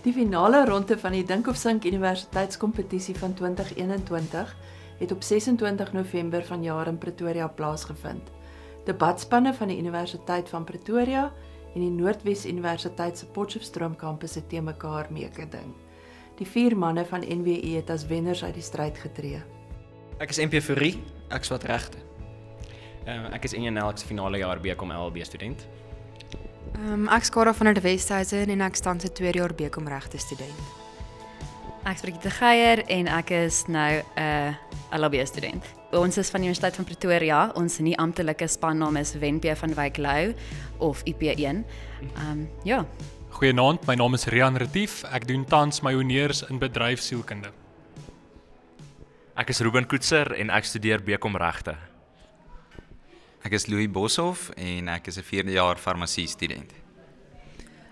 Die finale ronde van die Dink of Sink Universiteitskompetisie van 2021 het op 26 November vanjaar in Pretoria plaasgevind. Debatspanne van die Universiteit van Pretoria en die Noordwes Universiteit se Potchefstroom kampus het teen mekaar meegeding. Die 4 manne van NWU het as wenners uit die stryd getree. Ek is MP Fourie, ek swat regte. Ek is Enjanel, ek is finale jaar BCom LLB student. Ek is Kara van der Westhuizen en ek staan se 2 jaar BCom regte student. Ek is Brigitte Geier en ek is nou 'n LLB student. Ons is van die Universiteit van Pretoria. Ons nie amptelike spannaam is Wenpie van Wyk Lou of IP1. Ja. Goeienaand, my naam is Rian Retief. Ek doen tans my honeurs in bedryfsielkunde. Ek is Ruben Koetser en ek studeer BCom regte. Ek is Louis Boshoff en ek is 'n 4de jaar farmasie student.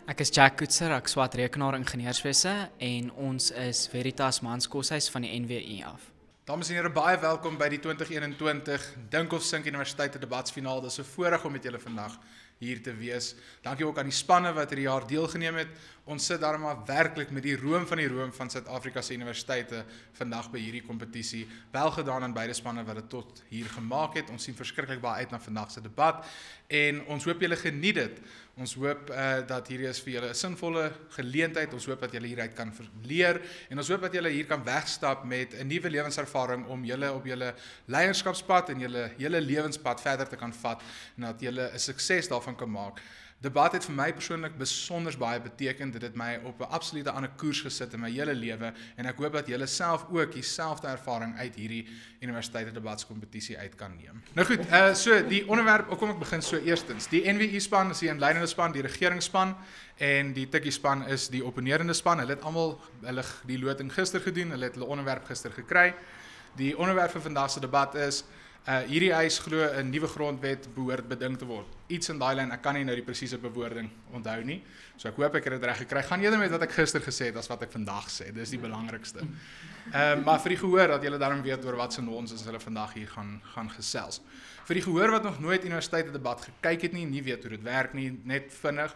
Ek is Jack Koetser, ek swat rekenaar ingenieurswese en ons is Veritas Manskoshuis van die NWU af. Dames en here, baie welkom by die 2021 Dink of Sink Universiteit debatsfinaal. Dit is 'n voorreg om met julle vandag hier te wees. Dankie ook aan die spanne wat hierdie jaar deelgeneem het. Ons sit daarom maar werklik met die room van Suid-Afrika se universiteite vandag by hierdie kompetisie. Wel gedaan aan beide spanne wat dit tot hier gemaak het. Ons sien verskriklik baie uit na vandag se debat en ons hoop julle geniet dit. Ons hoop dat hierdie is vir julle 'n sinvolle geleentheid. Ons hoop dat julle hieruit kan leer en ons hoop dat julle hier kan wegstap met 'n nuwe lewenservaring om julle op julle leierskapspad en julle hele lewenspad verder te kan vat en dat julle 'n sukses daarvan kan maak. Debat het vir my persoonlik besonder baie beteken. Dit het my op 'n absolute ander koers gesit in my hele lewe en ek hoop dat julle self ook dieselfde ervaring uit hierdie universiteite debatskompetisie uit kan neem. Nou goed, so die onderwerp, kom ek begin so eerstens. Die NWU span is die inleidende span, die regeringsspan en die tikkie span is die opponerende span. Hulle het almal die loting gister gedoen, hulle het hulle onderwerp gister gekry. Die onderwerp vir vandag se debat is hierdie eis glo 'n nuwe grondwet behoort beding te word. Iets in daai lyn, ek kan nie nou die presiese bewoording onthou nie. So ek hoop ek het dit reg gekry. Gaan eerder met wat ek gister gesê het as wat ek vandag sê. Dis die belangrikste. Maar vir die gehoor dat julle daarom weet oor wat se nonsens hulle vandag hier gaan gesels. Vir die gehoor wat nog nooit universiteite debat gekyk het nie weet hoe dit werk nie, net vinnig.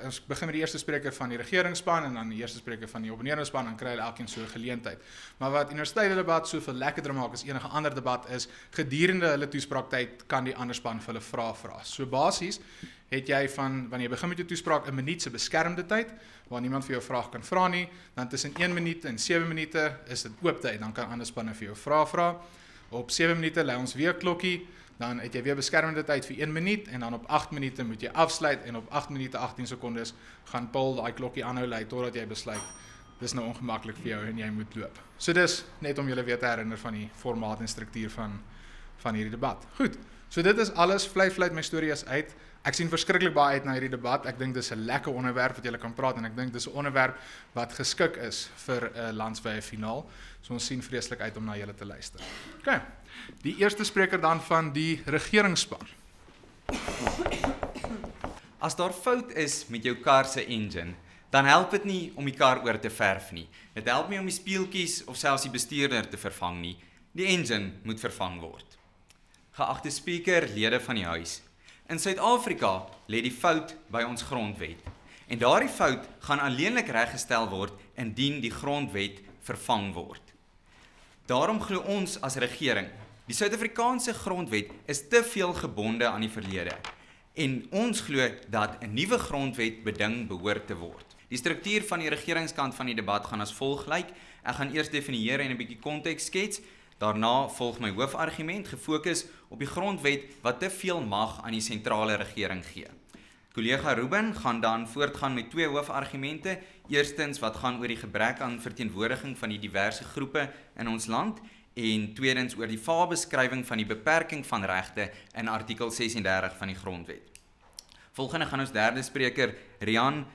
Ons begin met die eerste spreker van die regeringsspan en dan die eerste spreker van die opponerende span, dan kry hulle elkeen so 'n geleentheid. Maar wat universiteite debat soveel lekkerder maak as enige ander debat is, gedurende hulle toespraaktyd kan die ander span vir hulle vrae vra. So basies het jy wanneer jy begin met jou toespraak 'n minuut se beskermde tyd, waar niemand vir jou vraag kan vra nie, dan tussen 1 minuut en 7 minute is dit oop tyd, dan kan ander spanne vir jou vrae vra. Op 7 minute lê ons weer klokkie. Dan het jy weer beskermende tyd vir 1 minuut en dan op 8 minute moet jy afsluit en op 8 minute 18 sekondes gaan Paul daai klokkie aanhou lei totdat jy besluit dis nou ongemaklik vir jou en jy moet loop. So dis net om julle weer te herinner van die formaat en struktuur van hierdie debat. Goed, so dit is alles, vlei my storie is uit. Ek sien verskriklik baie uit na hierdie debat. Ek dink dis 'n lekker onderwerp wat julle kan praat en ek dink dis 'n onderwerp wat geskik is vir 'n landswye finaal. So ons sien vreeslik uit om na julle te luister. Okay. Die eerste spreker dan van die regeringsspan. As daar fout is met jou kar se engine, dan help dit nie om die kar oor te verf nie. Dit help nie om die spieeltjies of selfs die bestuurder te vervang nie. Die engine moet vervang word. Geagte spreker, lede van die huis. In Suid-Afrika lê die fout by ons grondwet. En daardie fout gaan alleenlik reggestel word indien die grondwet vervang word. Daarom glo ons as regering, die Suid-Afrikaanse grondwet is te veel gebonde aan die verlede. En ons glo dat 'n nuwe grondwet beding behoort te word. Die struktuur van die regeringskant van die debat gaan as volg lyk. Ek gaan eers definieer en 'n bietjie konteks skets. Daarna volg my hoofargument gefokus op die grondwet wat te veel mag aan die sentrale regering gee. Kollega Ruben gaan dan voortgaan met 2 hoofargumente. Eerstens wat gaan oor die gebrek aan verteenwoordiging van die diverse groepe in ons land en tweedens oor die vaarbeskrywing van die beperking van regte in artikel 36 van die grondwet. Volgende gaan ons derde spreker Rian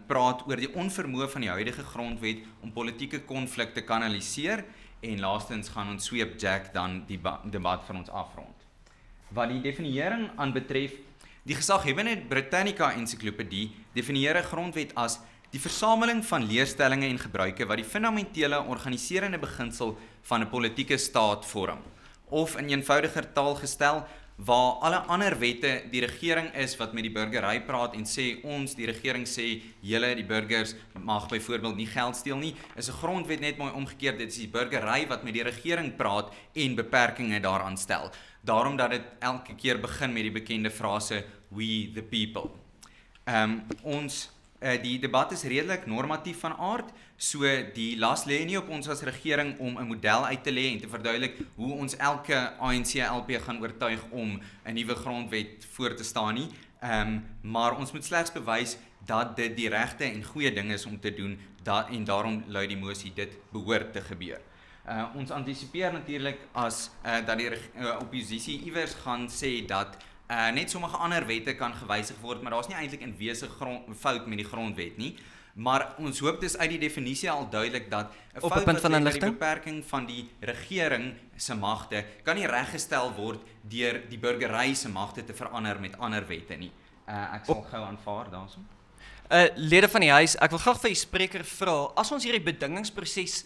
praat oor die onvermoë van die huidige grondwet om politieke konflik te kanaliseer en laastens gaan ons sweep Jack dan die debat van ons afrond. Wat die definiering aanbetref, die gesaghebende Britannica ensiklopedie definieer 'n grondwet as die versameling van leerstellings en gebruike wat die fundamentele organiserende beginsel van 'n politieke staat vorm, of in eenvoudiger taal gestel, waar alle ander wette die regering is wat met die burgery praat en sê ons, die regering sê, julle die burgers mag byvoorbeeld nie geld steel nie, is 'n grondwet net mooi omgekeerd, dit is die burgery wat met die regering praat en beperkings daaraan stel. Daarom dat dit elke keer begin met die bekende frase, we the people. Die debat is redelik normatief van aard, so die las lê nie op ons as regering om 'n model uit te lê en te verduidelik hoe ons elke ANC-LP gaan oortuig om 'n nuwe grondwet voor te staan nie, maar ons moet slegs bewys dat dit die regte en goeie ding is om te doen, en daarom lui die mosie dit behoort te gebeur. Ons antisipeer natuurlik as dat die oppositie iewers gaan sê dat net sommige ander wette kan gewysig word, maar daar's nie eintlik 'n wese fout met die grondwet nie. Maar ons hoop dis uit die definisie al duidelik dat 'n fout wat met die beperking van die regering se magte kan nie reggestel word deur die burgery se magte te verander met ander wette nie. Ek sal gou aanvaar daarso. Lede van die huis, ek wil graag vir die spreker vra, as ons hierdie bedingingsproses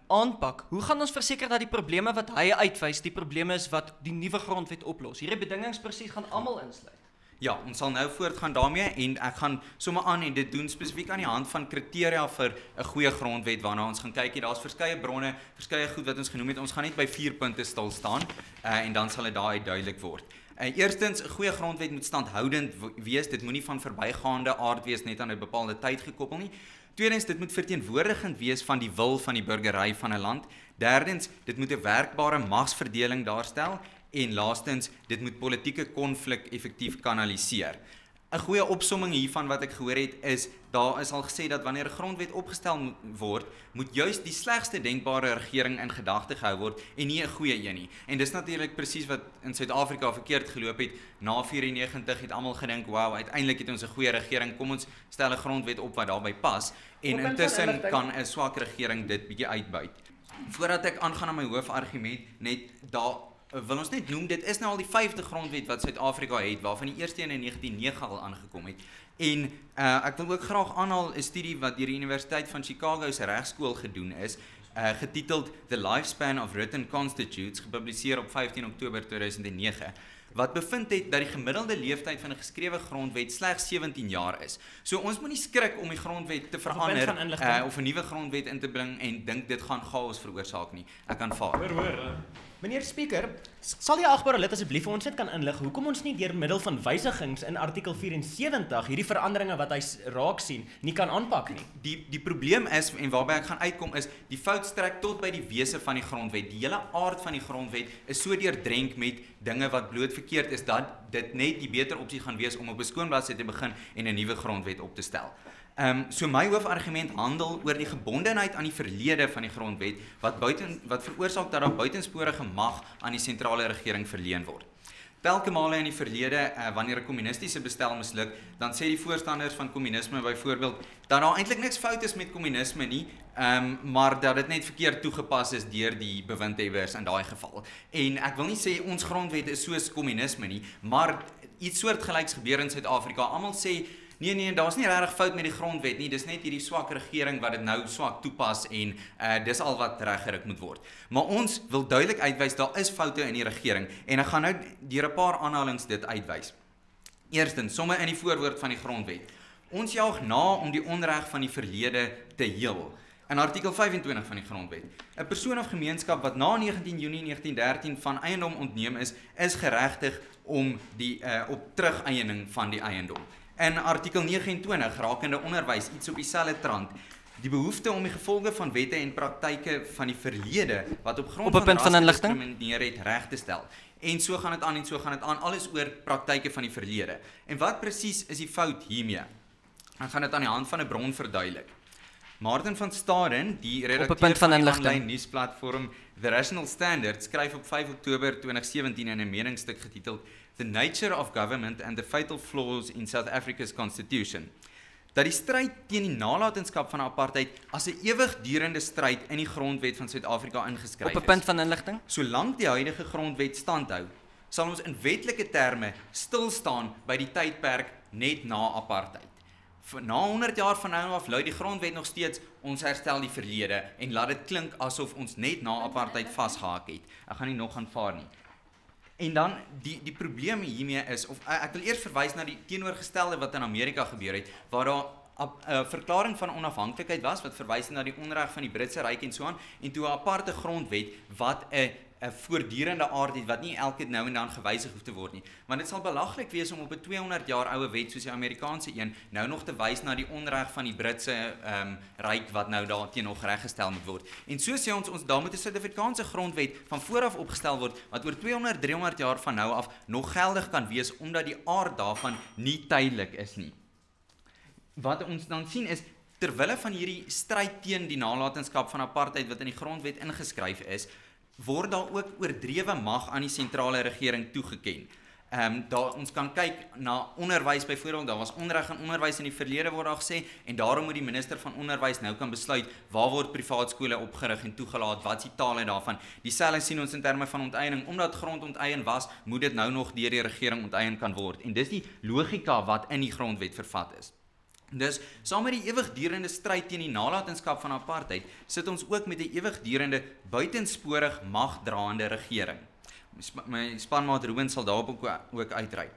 aanpak, hoe gaan ons verseker dat die probleme wat hy uitwys, die probleme is wat die nuwe grondwet oplos? Hierdie bedingingsproses gaan almal insluit. Ja, ons sal nou voortgaan daarmee en ek gaan sommer aan en dit doen spesifiek aan die hand van kriteria vir 'n goeie grondwet waarna ons gaan kyk. Daar's verskeie bronne, verskeie goed wat ons genoem het. Ons gaan net by 4 punte stil staan en dan sal dit daai duidelik word. Eerstens, 'n goeie grondwet moet standhoudend wees. Dit moenie van verbygaande aard wees net aan 'n bepaalde tyd gekoppel nie. Tweedens, dit moet verteenwoordigend wees van die wil van die burgery van 'n land. Derdens, dit moet 'n werkbare magsverdeling daarstel. En laastens, dit moet politieke konflik effektief kanaliseer. 'n Goeie opsomming hiervan wat ek gehoor het is, daar is al gesê dat wanneer 'n grondwet opgestel word, moet juist die slegste denkbare regering in gedagte gehou word en nie 'n goeie een nie. En dis natuurlik presies wat in Suid-Afrika verkeerd geloop het. Na 94 het almal gedink, wow, uiteindelik het ons 'n goeie regering, kom ons stel 'n grondwet op wat daarbey pas. En intussen kan 'n swak regering dit bietjie uitbuit. Voordat ek aangaan aan my hoofargument, net wil ons net noem, dit is nou al die 5de grondwet wat Suid-Afrika het, waarvan die eerste een in 1909 al aangekom het. En ek wil ook graag aanhaal 'n studie wat deur die Universiteit van Chicago se regskool gedoen is, getiteld The Lifespan of Written Constitutes, gepubliseer op 15 Oktober 2009, wat bevind het dat die gemiddelde leeftyd van 'n geskrewe grondwet slegs 17 jaar is. So ons moet nie skrik om die grondwet te verander of 'n nuwe grondwet in te bring en dink dit gaan chaos veroorsaak nie. Ek aanvaar. Meneer Speaker, sal die agbare lid asseblief vir ons net kan inlig hoekom ons nie deur middel van wysigings in artikel 74 hierdie veranderinge wat hy raak sien nie kan aanpak nie? Die probleem is, en waarby ek gaan uitkom, is die fout strek tot by die wese van die grondwet. Die hele aard van die grondwet is so deurdrenk met dinge wat bloot verkeerd is, dat dit net die beter opsie gaan wees om op 'n skoon bladsy te begin en 'n nuwe grondwet op te stel. So my hoofargument handel oor die gebondenheid aan die verlede van die grondwet wat veroorsaak dat daar buitensporige mag aan die sentrale regering verleen word. Telke male in die verlede, wanneer 'n kommunistiese bestel misluk, dan sê die voorstanders van kommunisme byvoorbeeld dat daar eintlik niks fout is met kommunisme nie, maar dat dit net verkeerd toegepas is deur die bewindhebbers in daai geval. En ek wil nie sê ons grondwet is soos kommunisme nie, maar iets soortgelyks gebeur in Suid-Afrika. Almal sê nee, daar's nie regtig fout met die grondwet nie, dis net hierdie swak regering wat dit nou swak toepas en dis al wat reggerig moet word. Maar ons wil duidelik uitwys, daar is foute in die regering en ek gaan nou deur 'n paar aanhalings dit uitwys. Eerstens, somme in die voorwoord van die grondwet. Ons jaag na om die onreg van die verlede te heel. In artikel 25 van die grondwet. 'n Persoon of gemeenskap wat na 19 Junie 1913 van eiendom ontneem is geregtig om op terugeiening van die eiendom. In artikel 29 rakende onderwys, iets op dieselfde trant, die behoefte om die gevolge van wette en praktyke van die verlede wat op grond van rasdiskrimineer het reg te stel. En so gaan dit aan en so gaan dit aan, alles oor praktyke van die verlede. En wat presies is die fout hiermee? Ek gaan dit aan die hand van 'n bron verduidelik. Martin van Staden, die redakteur van die aanlyn nuusplatform The Rational Standard, skryf op 5 Oktober 2017 in 'n meningsstuk getiteld The Nature of Government and the Fatal Flaws in South Africa's Constitution, dat die stryd teen die nalatenskap van apartheid as 'n ewigdurende stryd in die grondwet van Suid-Afrika ingeskryf is. Op 'n punt van inligting? Solank die huidige grondwet standhou, sal ons in wetlike terme stil staan by die tydperk net na apartheid. Na 100 jaar van nou af lui die grondwet nog steeds, ons herstel die verlede en laat dit klink asof ons net na apartheid vasgehak het. Ek gaan nie nog aanvaar nie. En dan die probleem hiermee is, of ek wil eers verwys na die teenoorgestelde wat in Amerika gebeur het, waar daar 'n verklaring van onafhanklikheid was wat verwys na die onreg van die Britse ryk en so aan, en toe 'n aparte grondwet wat 'n voortdurende aard het wat nie elke nou en dan gewysig hoef te word nie. Want dit sal belaglik wees om op 'n 200 jaar oue wet soos die Amerikaanse een nou nog te wys na die onreg van die Britse ryk wat nou daarteen nog reggestel moet word. En so sê ons daar moet 'n Suid-Afrikaanse grondwet van vooraf opgestel word wat oor 200, 300 jaar van nou af nog geldig kan wees omdat die aard daarvan nie tydelik is nie. Wat ons dan sien is, terwille van hierdie stryd teen die nalatenskap van apartheid wat in die grondwet ingeskryf is, word daar ook oordrewe mag aan die sentrale regering toegeken. Ons kan kyk na onderwys byvoorbeeld, daar was onreg aan onderwys in die verlede word daar gesê, en daarom moet die minister van onderwys nou kan besluit waar word privaat skole opgerig en toegelaat, wat is die tale daarvan. Dieselfde sien ons in terme van onteiening, omdat grond onteien was, moet dit nou nog deur die regering onteien kan word. En dis die logika wat in die grondwet vervat is. Dus saam met die ewigdurende stryd teen die nalatenskap van apartheid, sit ons ook met 'n ewigdurende buitensporig magdraande regering. My spanmaat Ruben sal daarop ook uitry.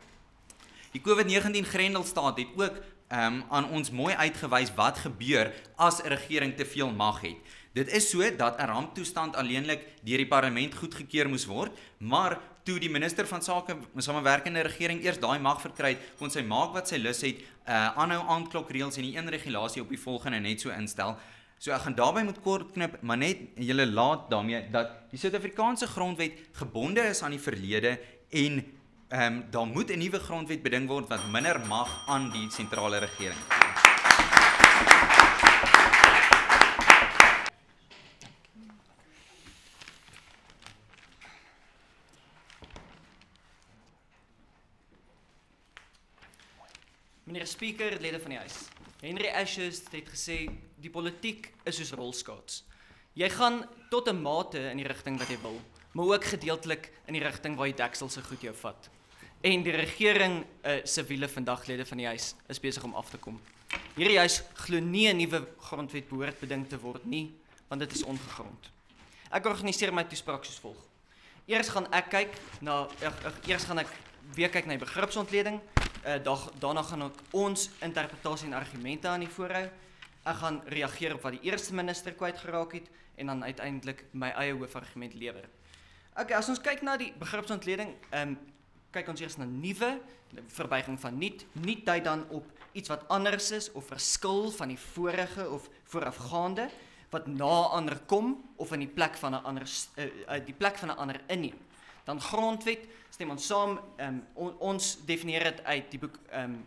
Die COVID-19 Grendelstaat het ook aan ons mooi uitgewys wat gebeur as 'n regering te veel mag het. Dit is so dat 'n ramptoestand alleenlik deur die parlement goedgekeur moes word, maar toe die minister van sake samewerkende regering eers daai mag verkry het, kon sy maak wat sy lus het, aanhou aanklokreëls en die een regulasie op die volgende net so instel. So ek gaan daarby moet kort knip, maar net julle laat daarmee dat die Suid-Afrikaanse grondwet gebonde is aan die verlede en daar moet 'n nuwe grondwet beding word wat minder mag aan die sentrale regering gee. Meneer Speaker, lede van die huis. Henry Ashes het gesê die politiek is soos rolskaats. Jy gaan tot 'n mate in die rigting wat jy wil, maar ook gedeeltelik in die rigting waar die deksel se goed jou vat. En die regering se wiele vandag, lede van die huis, is besig om af te kom. Hierdie huis glo nie 'n nuwe grondwet behoort beding te word nie, want dit is ongegrond. Ek organiseer my toespraak soos volg. Eers gaan ek weer kyk na die begripsontleding. Daarna gaan ek ons interpretasie en argumente aan die voorhou. Ek gaan reageer op wat die eerste minister kwyt geraak het en dan uiteindelik my eie hoofargument lewer. Okay, as ons kyk na die begripsontleding, kyk ons eers na nuwe, verbuiging van nuut. Nuut dui dan op iets wat anders is of verskil van die vorige of voorafgaande, wat na 'n ander kom of in die plek van 'n ander inneem. Dan grondwet, stem ons saam, ons definieer dit uit die boek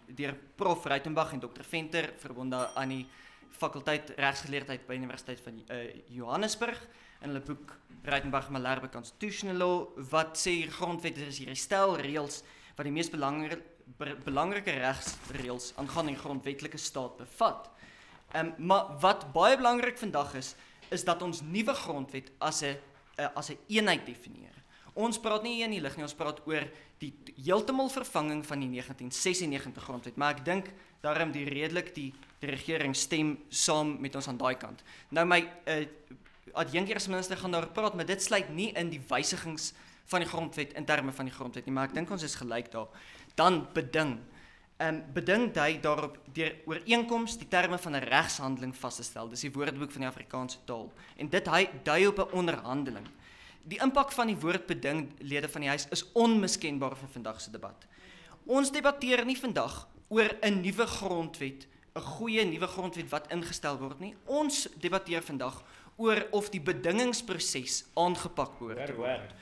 deur Prof Ruitenbach en Dr Venter, verbonde aan die fakulteit regsgeleerdheid by Universiteit van Johannesburg, in hulle boek Ruitenbach Malherbe Constitutional Law, wat sê grondwet is hier 'n stel reëls wat die mees belangrike regsreëls aangaande die grondwetlike staat bevat. Maar wat baie belangrik vandag is dat ons nuwe grondwet as 'n eenheid definieer. Ons praat nie hier in die lig nie, ons praat oor die heeltemal vervanging van die 1996 grondwet, maar ek dink daarom die regering stem saam met ons aan daai kant. Nou my adjunkt eerste minister gaan daaroor praat, maar dit sluit nie in die wysigings van die grondwet in terme van die grondwet nie, maar ek dink ons is gelyk daar. Dan beding. Beding dui daarop deur ooreenkoms die terme van 'n regshandeling vas te stel. Dis die Woordeboek van die Afrikaanse taal. En dit dui op 'n onderhandeling. Die impak van die woord beding, lede van die huis, is onmiskenbaar vir vandag se debat. Ons debatteer nie vandag oor 'n nuwe grondwet, 'n goeie nuwe grondwet wat ingestel word nie. Ons debatteer vandag oor of die bedingingsproses aangepak behoort te word.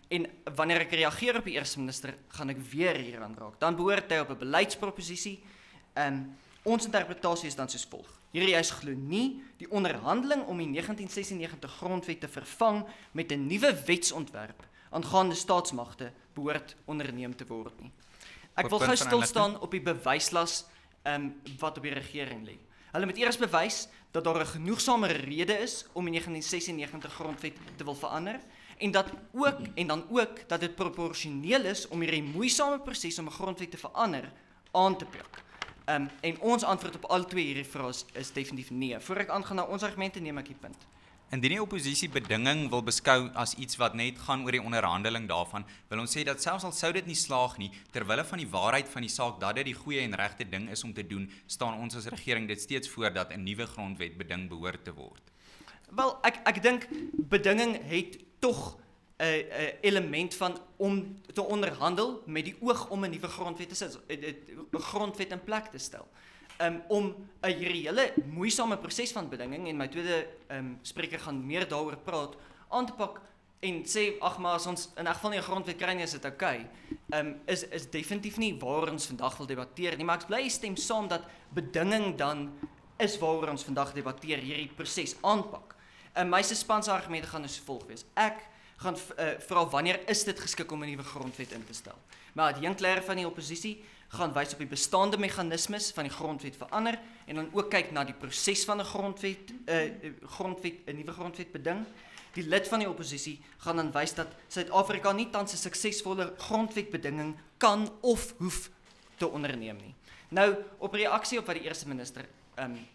En wanneer ek reageer op die eerste minister, gaan ek weer hieraan raak. Dan behoort hy op 'n beleidsproposisie. Ons interpretasie is dan soos volg. Hierdie huis glo nie die onderhandeling om die 1996 grondwet te vervang met 'n nuwe wetsontwerp aangaande staatsmagte behoort onderneem te word nie. Ek wil gou stil staan op die bewyslas wat op die regering lê. Hulle moet eers bewys dat daar 'n genoegsame rede is om die 1996 grondwet te wil verander en dan ook dat dit proporsioneel is om hierdie moeisame proses om 'n grondwet te verander aan te pak. En ons antwoord op al twee hierdie vrae is definitief nee. Voor ek aangaan na ons argumente, neem ek die punt. Indien die oppositie bedinging wil beskou as iets wat net gaan oor die onderhandeling daarvan, wil ons sê dat selfs al sou dit nie slaag nie, terwille van die waarheid van die saak dat dit die goeie en regte ding is om te doen, staan ons as regering dit steeds voor dat 'n nuwe grondwet beding behoort te word. Wel, ek dink bedinging het tog 'n element van om te onderhandel met die oog om 'n nuwe grondwet te sit, 'n grondwet in plek te stel. Om 'n hele moeisame proses van bedinging, en my tweede spreker gaan meer daaroor praat, aan te pak en sê, ag maar as ons in elk geval nie 'n grondwet kry nie, is dit oukei. Is definitief nie waar ons vandag wil debatteer nie, maar ek bly stem saam dat bedinging dan is waaroor ons vandag debatteer, hierdie proses aanpak. My span se argumente gaan dus volg wees. Ek gaan vra wanneer is dit geskik om 'n nuwe grondwet in te stel. Maar die Jinkler van die oppositie gaan wys op die bestaande meganismes van die grondwet verander en dan ook kyk na die proses van 'n grondwet, 'n nuwe grondwet beding. Die lid van die oppositie gaan dan wys dat Suid-Afrika nie tans 'n suksesvolle grondwetbedinging kan of hoef te onderneem nie. Nou, op reaksie op wat die eerste minister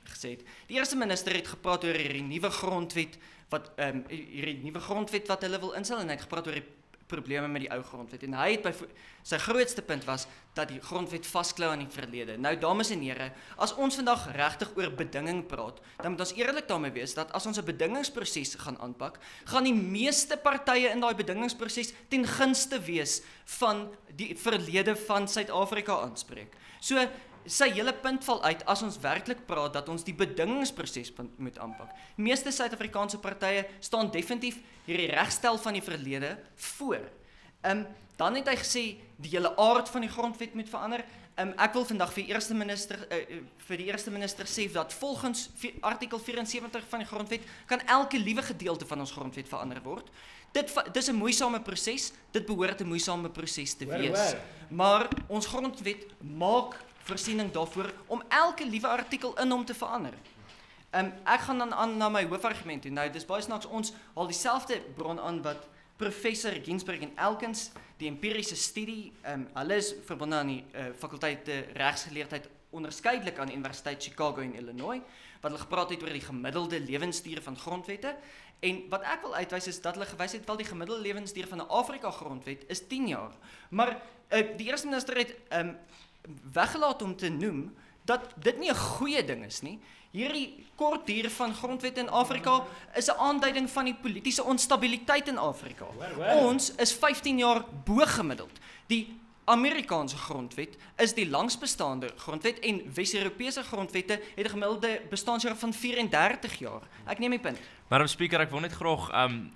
gesê het. Die eerste minister het gepraat oor hierdie nuwe grondwet wat hulle wil instel, en hy het gepraat oor die probleme met die ou grondwet. En hy het sy grootste punt was dat die grondwet vasklou aan die verlede. Nou, dames en here, as ons vandag regtig oor bedinging praat, dan moet ons eerlik daarmee wees dat as ons 'n bedingingsproses gaan aanpak, gaan die meeste partye in daai bedingingsproses ten gunste wees van die verlede van Suid-Afrika aanspreek. So sy hele punt val uit as ons werklik praat dat ons die bedingingsproses moet aanpak. Meeste Suid-Afrikaanse partye staan definitief hierdie regstel van die verlede voor. Dan het hy gesê die hele aard van die grondwet moet verander. Ek wil vandag vir die eerste minister sê dat volgens artikel 74 van die grondwet kan elke liewe gedeelte van ons grondwet verander word. Dit is 'n moeisame proses, dit behoort 'n moeisame proses te wees. Maar ons grondwet maak voorsiening daarvoor om elke liewe artikel in hom te verander. Ek gaan dan aan na my hoofargument toe. Nou, dis baie snaaks, ons haal dieselfde bron aan wat professor Ginsberg en Elkins, die empiriese studie, hulle is verbonde aan die fakulteit regsgeleerdheid onderskeidelik aan die Universiteit Chicago en Illinois, wat hulle gepraat het oor die gemiddelde lewensduur van grondwette. En wat ek wil uitwys is dat hulle gewys het wel die gemiddelde lewensduur van 'n Afrika grondwet is 10 jaar. Maar die eerste minister het weggelaat om te noem dat dit nie 'n goeie ding is nie. Hierdie kort duur van grondwette in Afrika is 'n aanduiding van die politieke onstabiliteit in Afrika. Ons is 15 jaar bo gemiddeld. Die Amerikaanse grondwet is die langsbestaande grondwet en Wes-Europese grondwette het 'n gemiddelde bestaanjaar van 34 jaar. Ek neem die punt. Madam Speaker, ek wil net graag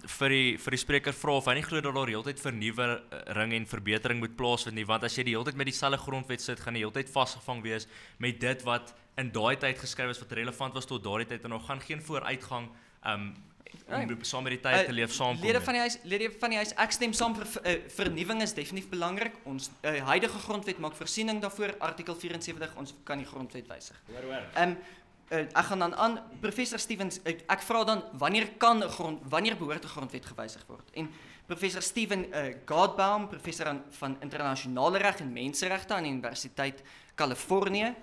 vir die spreker vra of hy nie glo dat daar heeltyd vernuwering en verbetering moet plaasvind nie, want as jy die heeltyd met dieselfde grondwet sit, gaan jy heeltyd vasgevang wees met dit wat in daai tyd geskryf is, wat relevant was tot daardie tyd, en daar gaan geen vooruitgang om saam met die tyd te leef saamkom. Lede van die huis, ek stem saam vir vernuwing is definitief belangrik. Ons huidige grondwet maak voorsiening daarvoor, artikel 74, ons kan die grondwet wysig. Ek gaan dan aan professor Stevens, ek vra dan wanneer behoort 'n grondwet gewysig word? En professor Steven Godbaum, professor van internasionale reg en menseregte aan die Universiteit Californië,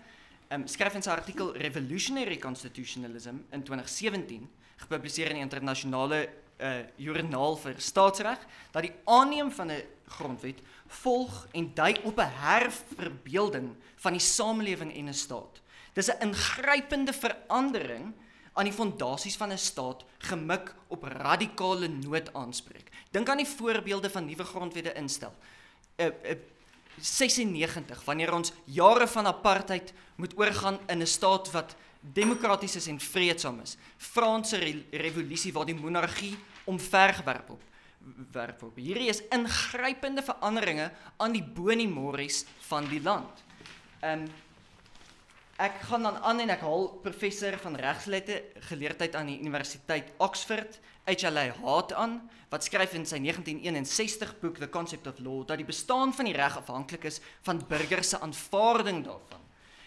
skryf in sy artikel Revolutionary Constitutionalism in 2017, gepubliseer in die internasionale joernaal vir staatsreg, dat die aanneem van 'n grondwet volg en dui op 'n herverbeelding van die samelewing en 'n staat. Dis 'n ingrypende verandering aan die fondasies van 'n staat gemik op radikale noodaanspreek. Dink aan die voorbeelde van nuwe grondwette instel. 96, wanneer ons jare van apartheid moet oorgaan in 'n staat wat demokraties is en vreedsaam is. Franse revolusie waar die monargie omvergewerp word. Hierdie is ingrypende veranderinge aan die bonimores van die land. Ek gaan dan aan en ek haal professor van regsgeleerdheid aan die Universiteit Oxford, H.L.A. Hart aan, wat skryf in sy 1961 boek The Concept of Law, dat die bestaan van die reg afhanklik is van burgers se aanvaarding daarvan.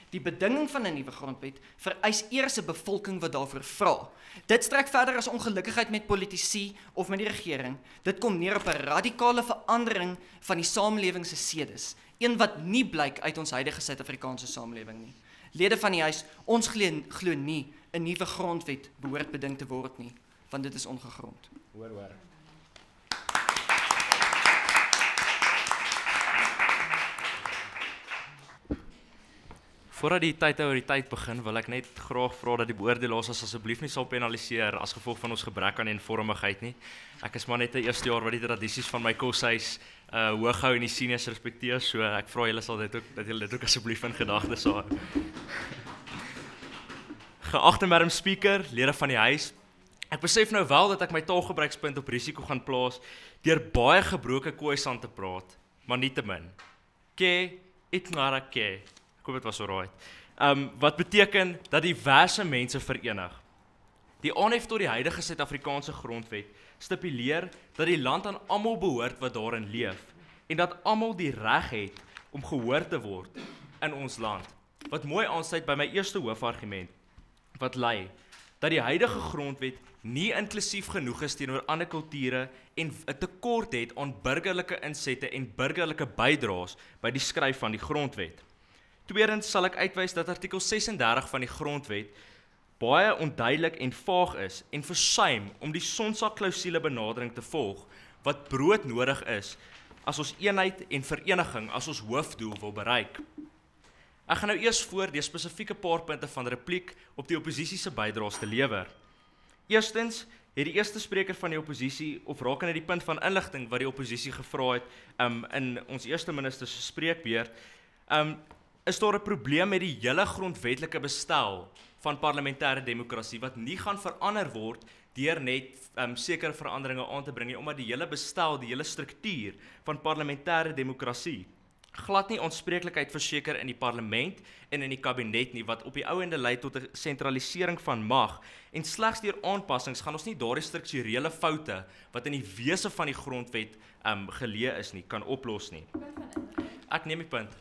Die bedinging van 'n nuwe grondwet vereis eers 'n bevolking wat daarvoor vra. Dit strek verder as ongelukkigheid met politici of met die regering. Dit kom neer op 'n radikale verandering van die samelewing se sedes, een wat nie blyk uit ons huidige Suid-Afrikaanse samelewing nie. Lede van die huis, ons glo nie 'n nuwe grondwet behoort beding te word nie. want dit is ongegrond. Hoor. Voordat die tyd begin, wil ek net graag vra dat die beoordelaars ons asseblief nie sal penaliseer as gevolg van ons gebrek aan eenvormigheid nie. Ek is maar net 'n eerste jaar wat die tradisies van my koshuis hoog hou en die seniors respekteer, so ek vra julle sal dat julle dit ook asseblief in gedagtes hou. Geagte Madam Speaker, lede van die huis, ek besef nou wel dat ek my taalgebruikspunt op risiko gaan plaas deur baie gebroke Khoisan te praat, maar nietemin. Ke itngara ke. Ek hoop dit was alright. Wat beteken dat diverse mense verenig. Die aanhef tot die huidige Suid-Afrikaanse grondwet stipuleer dat die land aan almal behoort wat daarin leef en dat almal die reg het om gehoor te word in ons land. Wat mooi aansluit by my eerste hoofargument wat lei dat die huidige grondwet nie inklusief genoeg is teenoor ander kulture en 'n tekort het aan burgerlike insette en burgerlike bydraes by die skryf van die grondwet. Tweedens sal ek uitwys dat artikel 36 van die grondwet baie onduidelik en vaag is en versuim om die sonsak-klousule benadering te volg wat broodnodig is as ons eenheid en vereniging as ons hoofdoel wil bereik. Ek gaan nou eers voor deur spesifieke paar punte van repliek op die oppositie se bydraes te lewer. Eerstens het die eerste spreker van die oppositie of rakende die punt van inligting wat die oppositie gevra het in ons eerste minister se spreekbeurt, is daar 'n probleem met die hele grondwetlike bestel van parlementêre demokrasie wat nie gaan verander word deur net sekere veranderinge aan te bring nie, omdat die hele bestel, die hele struktuur van parlementêre demokrasie glad nie aanspreeklikheid verseker in die parlement en in die kabinet nie, wat op die ou ende lei tot 'n sentralisering van mag en slegs deur aanpassings gaan ons nie daardie strukturele foute wat in die wese van die grondwet geleë is nie, kan oplos nie. Ek neem die punt.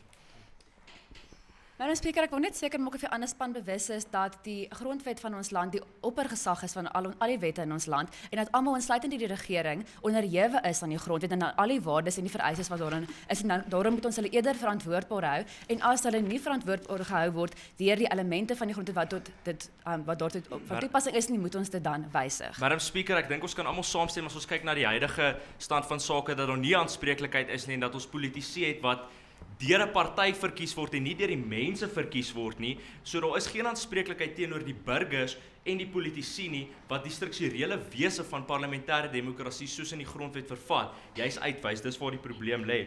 Madam Speaker, ek wil net seker maak of die ander span bewus is dat die grondwet van ons land die oppergesag is van al die wette in ons land en dat almal insluitend die regering onderhewe is aan die grondwet en aan al die waardes en die vereistes wat daarin is en daarom moet ons hulle eerder verantwoordbaar hou en as hulle nie verantwoordbaar gehou word deur die elemente van die grondwet wat daartoe van toepassing is nie, moet ons dit dan wysig. Madam Speaker, ek dink ons kan almal saamstem as ons kyk na die huidige stand van sake dat daar nie aanspreeklikheid is nie en dat ons politici het wat deur 'n party verkies word en nie deur die mense verkies word nie. So daar is geen aanspreeklikheid teenoor die burgers en die politici nie wat die strukturele wese van parlementêre demokrasie soos in die grondwet vervat. Jy's uitwys, dis waar die probleem lê.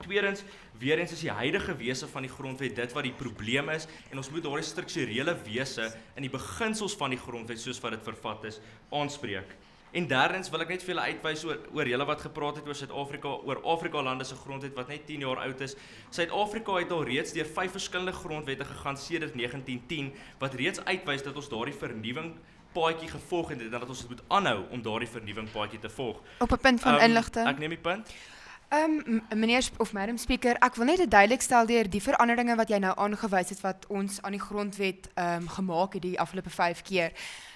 Tweedens, weer eens is die huidige wese van die grondwet dit wat die probleem is en ons moet daardie strukturele wese in die beginsels van die grondwet soos wat dit vervat is, aanspreek. En derdens wil ek net vir julle uitwys oor julle wat gepraat het oor Suid-Afrika, oor Afrika lande se grondwet wat net 10 jaar oud is. Suid-Afrika het al reeds deur 5 verskillende grondwette gegaan sedert 1910 wat reeds uitwys dat ons daardie vernuwing paadjie gevolg het en dat ons moet aanhou om daardie vernuwing paadjie te volg. Op 'n punt van inligting. Ek neem die punt. Meneer of Madam Speaker, ek wil net dit duidelik stel deur die veranderinge wat jy nou aangewys het wat ons aan die grondwet gemaak het die afgelope 5 keer.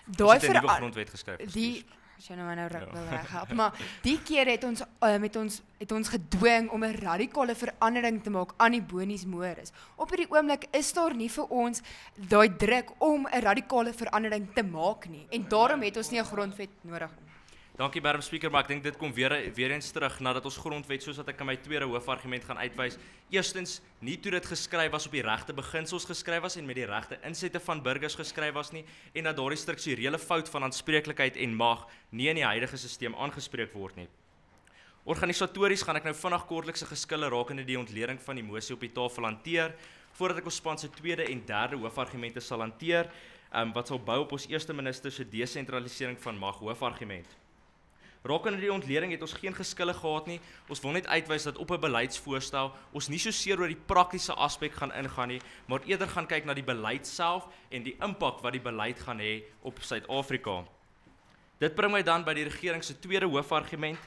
Daai het 'n nuwe grondwet geskryf. Sy nou wil reghelp, maar die keer het ons gedwing om 'n radikale verandering te maak aan die bonies mores. Op hierdie oomblik is daar nie vir ons daai druk om 'n radikale verandering te maak nie en daarom het ons nie 'n grondwet nodig nie. Dankie Madam Speaker, maar ek dink dit kom weer eens terug nadat ons grondwet soos wat ek in my tweede hoofargument gaan uitwys, eerstens nie toe dit geskryf was op die regte beginsels geskryf was en met die regte insette van burgers geskryf was nie en dat daardie strukturele fout van aanspreeklikheid en mag nie in die huidige stelsel aangespreek word nie. Organisatories gaan ek nou vinnig kortlikse geskille rakende die ontleding van die mosie op die tafel hanteer voordat ek ons span se tweede en derde hoofargumente sal hanteer wat sal bou op ons eerste minister se desentralisering van mag hoofargument. Rakende die ontleding het ons geen geskille gehad nie. Ons wil net uitwys dat op 'n beleidsvoorstel ons nie so seer oor die praktiese aspek gaan ingaan nie, maar eerder gaan kyk na die beleid self en die impak wat die beleid gaan hê op Suid-Afrika. Dit bring my dan by die regering se tweede hoofargument,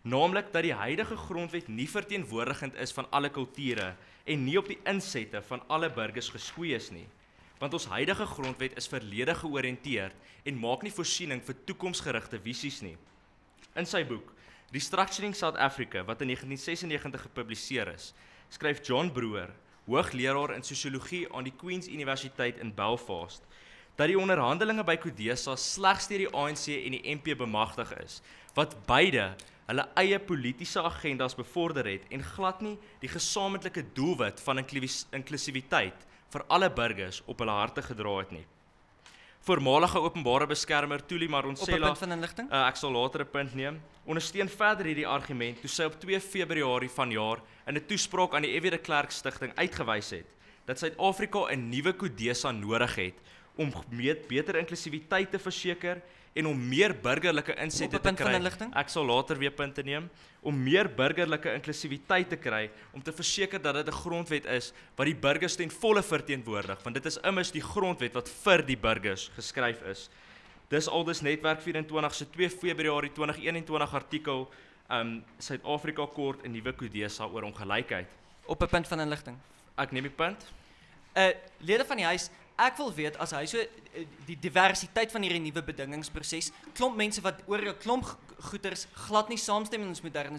naamlik dat die huidige grondwet nie verteenwoordigend is van alle kulture en nie op die insette van alle burgers geskoei is nie. Want ons huidige grondwet is verlede georiënteerd en maak nie voorsiening vir toekomsgerigte visies nie. In sy boek, Restructuring South Africa, wat in 1996 gepubliseer is, skryf John Brewer, hoogleraar in sosiologie aan die Queen's Universiteit in Belfast, dat die onderhandelinge by CODESA slegs deur die ANC en die MP bemagtig is, wat beide hulle eie politiese agendas bevorder het en glad nie die gesamentlike doelwit van inklusiwiteit vir alle burgers op hulle harte gedra het nie. Voormalige openbare beskermer Thuli Madonsela, Op 'n punt van inligting? Ek sal later 'n punt neem, ondersteun verder hierdie argument toe sy op 2 Februarie vanjaar in 'n toespraak aan die F.W. de Klerk Stichting uitgewys het dat Suid-Afrika 'n nuwe CODESA nodig het om beter inklusiwiteit te verseker en om meer burgerlike insette te kry. Ek sal later weer punte neem om meer burgerlike inklusiwiteit te kry om te verseker dat dit 'n grondwet is wat die burgers ten volle verteenwoordig, want dit is immers die grondwet wat vir die burgers geskryf is. Dis aldus Netwerk 24 se 2 Februarie 2021 artikel Suid-Afrika kort 'n nuwe CODESA oor ongelykheid. Op 'n punt van inligting. Ek neem die punt. Lede van die huis, ek wil weet as hy so die diversiteit van hierdie nuwe bedingingsproses, klomp mense wat oor 'n klomp goeters glad nie saamstem in ons moderne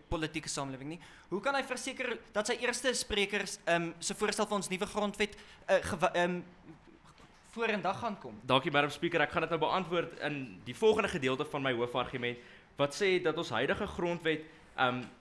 politieke samelewing nie. Hoe kan hy verseker dat sy eerste sprekers se voorstel vir ons nuwe grondwet voor in dag gaan kom? Dankie Madam Speaker, ek gaan dit nou beantwoord in die volgende gedeelte van my hoofargument wat sê dat ons huidige grondwet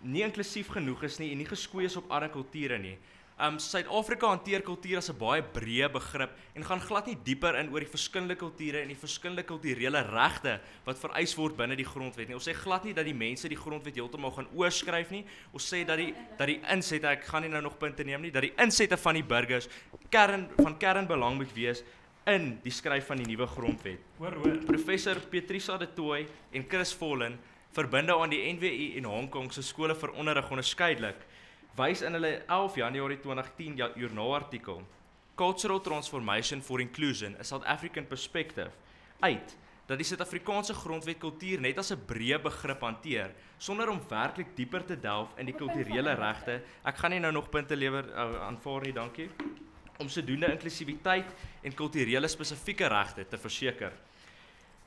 nie inklusief genoeg is nie en nie geskoei is op ander kulture nie. Suid-Afrika hanteer kultuur as 'n baie breë begrip en gaan glad nie dieper in oor die verskillende kulture en die verskillende kulturele regte wat vereis word binne die grondwet nie. Ons sê glad nie dat die mense die grondwet heeltemal gaan oorskryf nie. Ons sê dat die insette, ek gaan nie nou nog punte neem nie, dat die insette van die burgers kernbelang moet wees in die skryf van die nuwe grondwet. Hoor. Professor Petrisa de Tooy en Chris Vollen, verbinde aan die NWI en Hong Kong se skole vir onderrig onderskeidelik, wys in hulle 11 Januarie 2010 joernaalartikel Cultural Transformation for Inclusion, a South African Perspective, uit dat die Suid-Afrikaanse grondwet kultuur net as 'n breë begrip hanteer, sonder om werklik dieper te delf in die kulturele regte. Ek gaan nie nou nog punte lewer aanvaar nie, dankie. Om sodoende inklusiwiteit en kulturele spesifieke regte te verseker.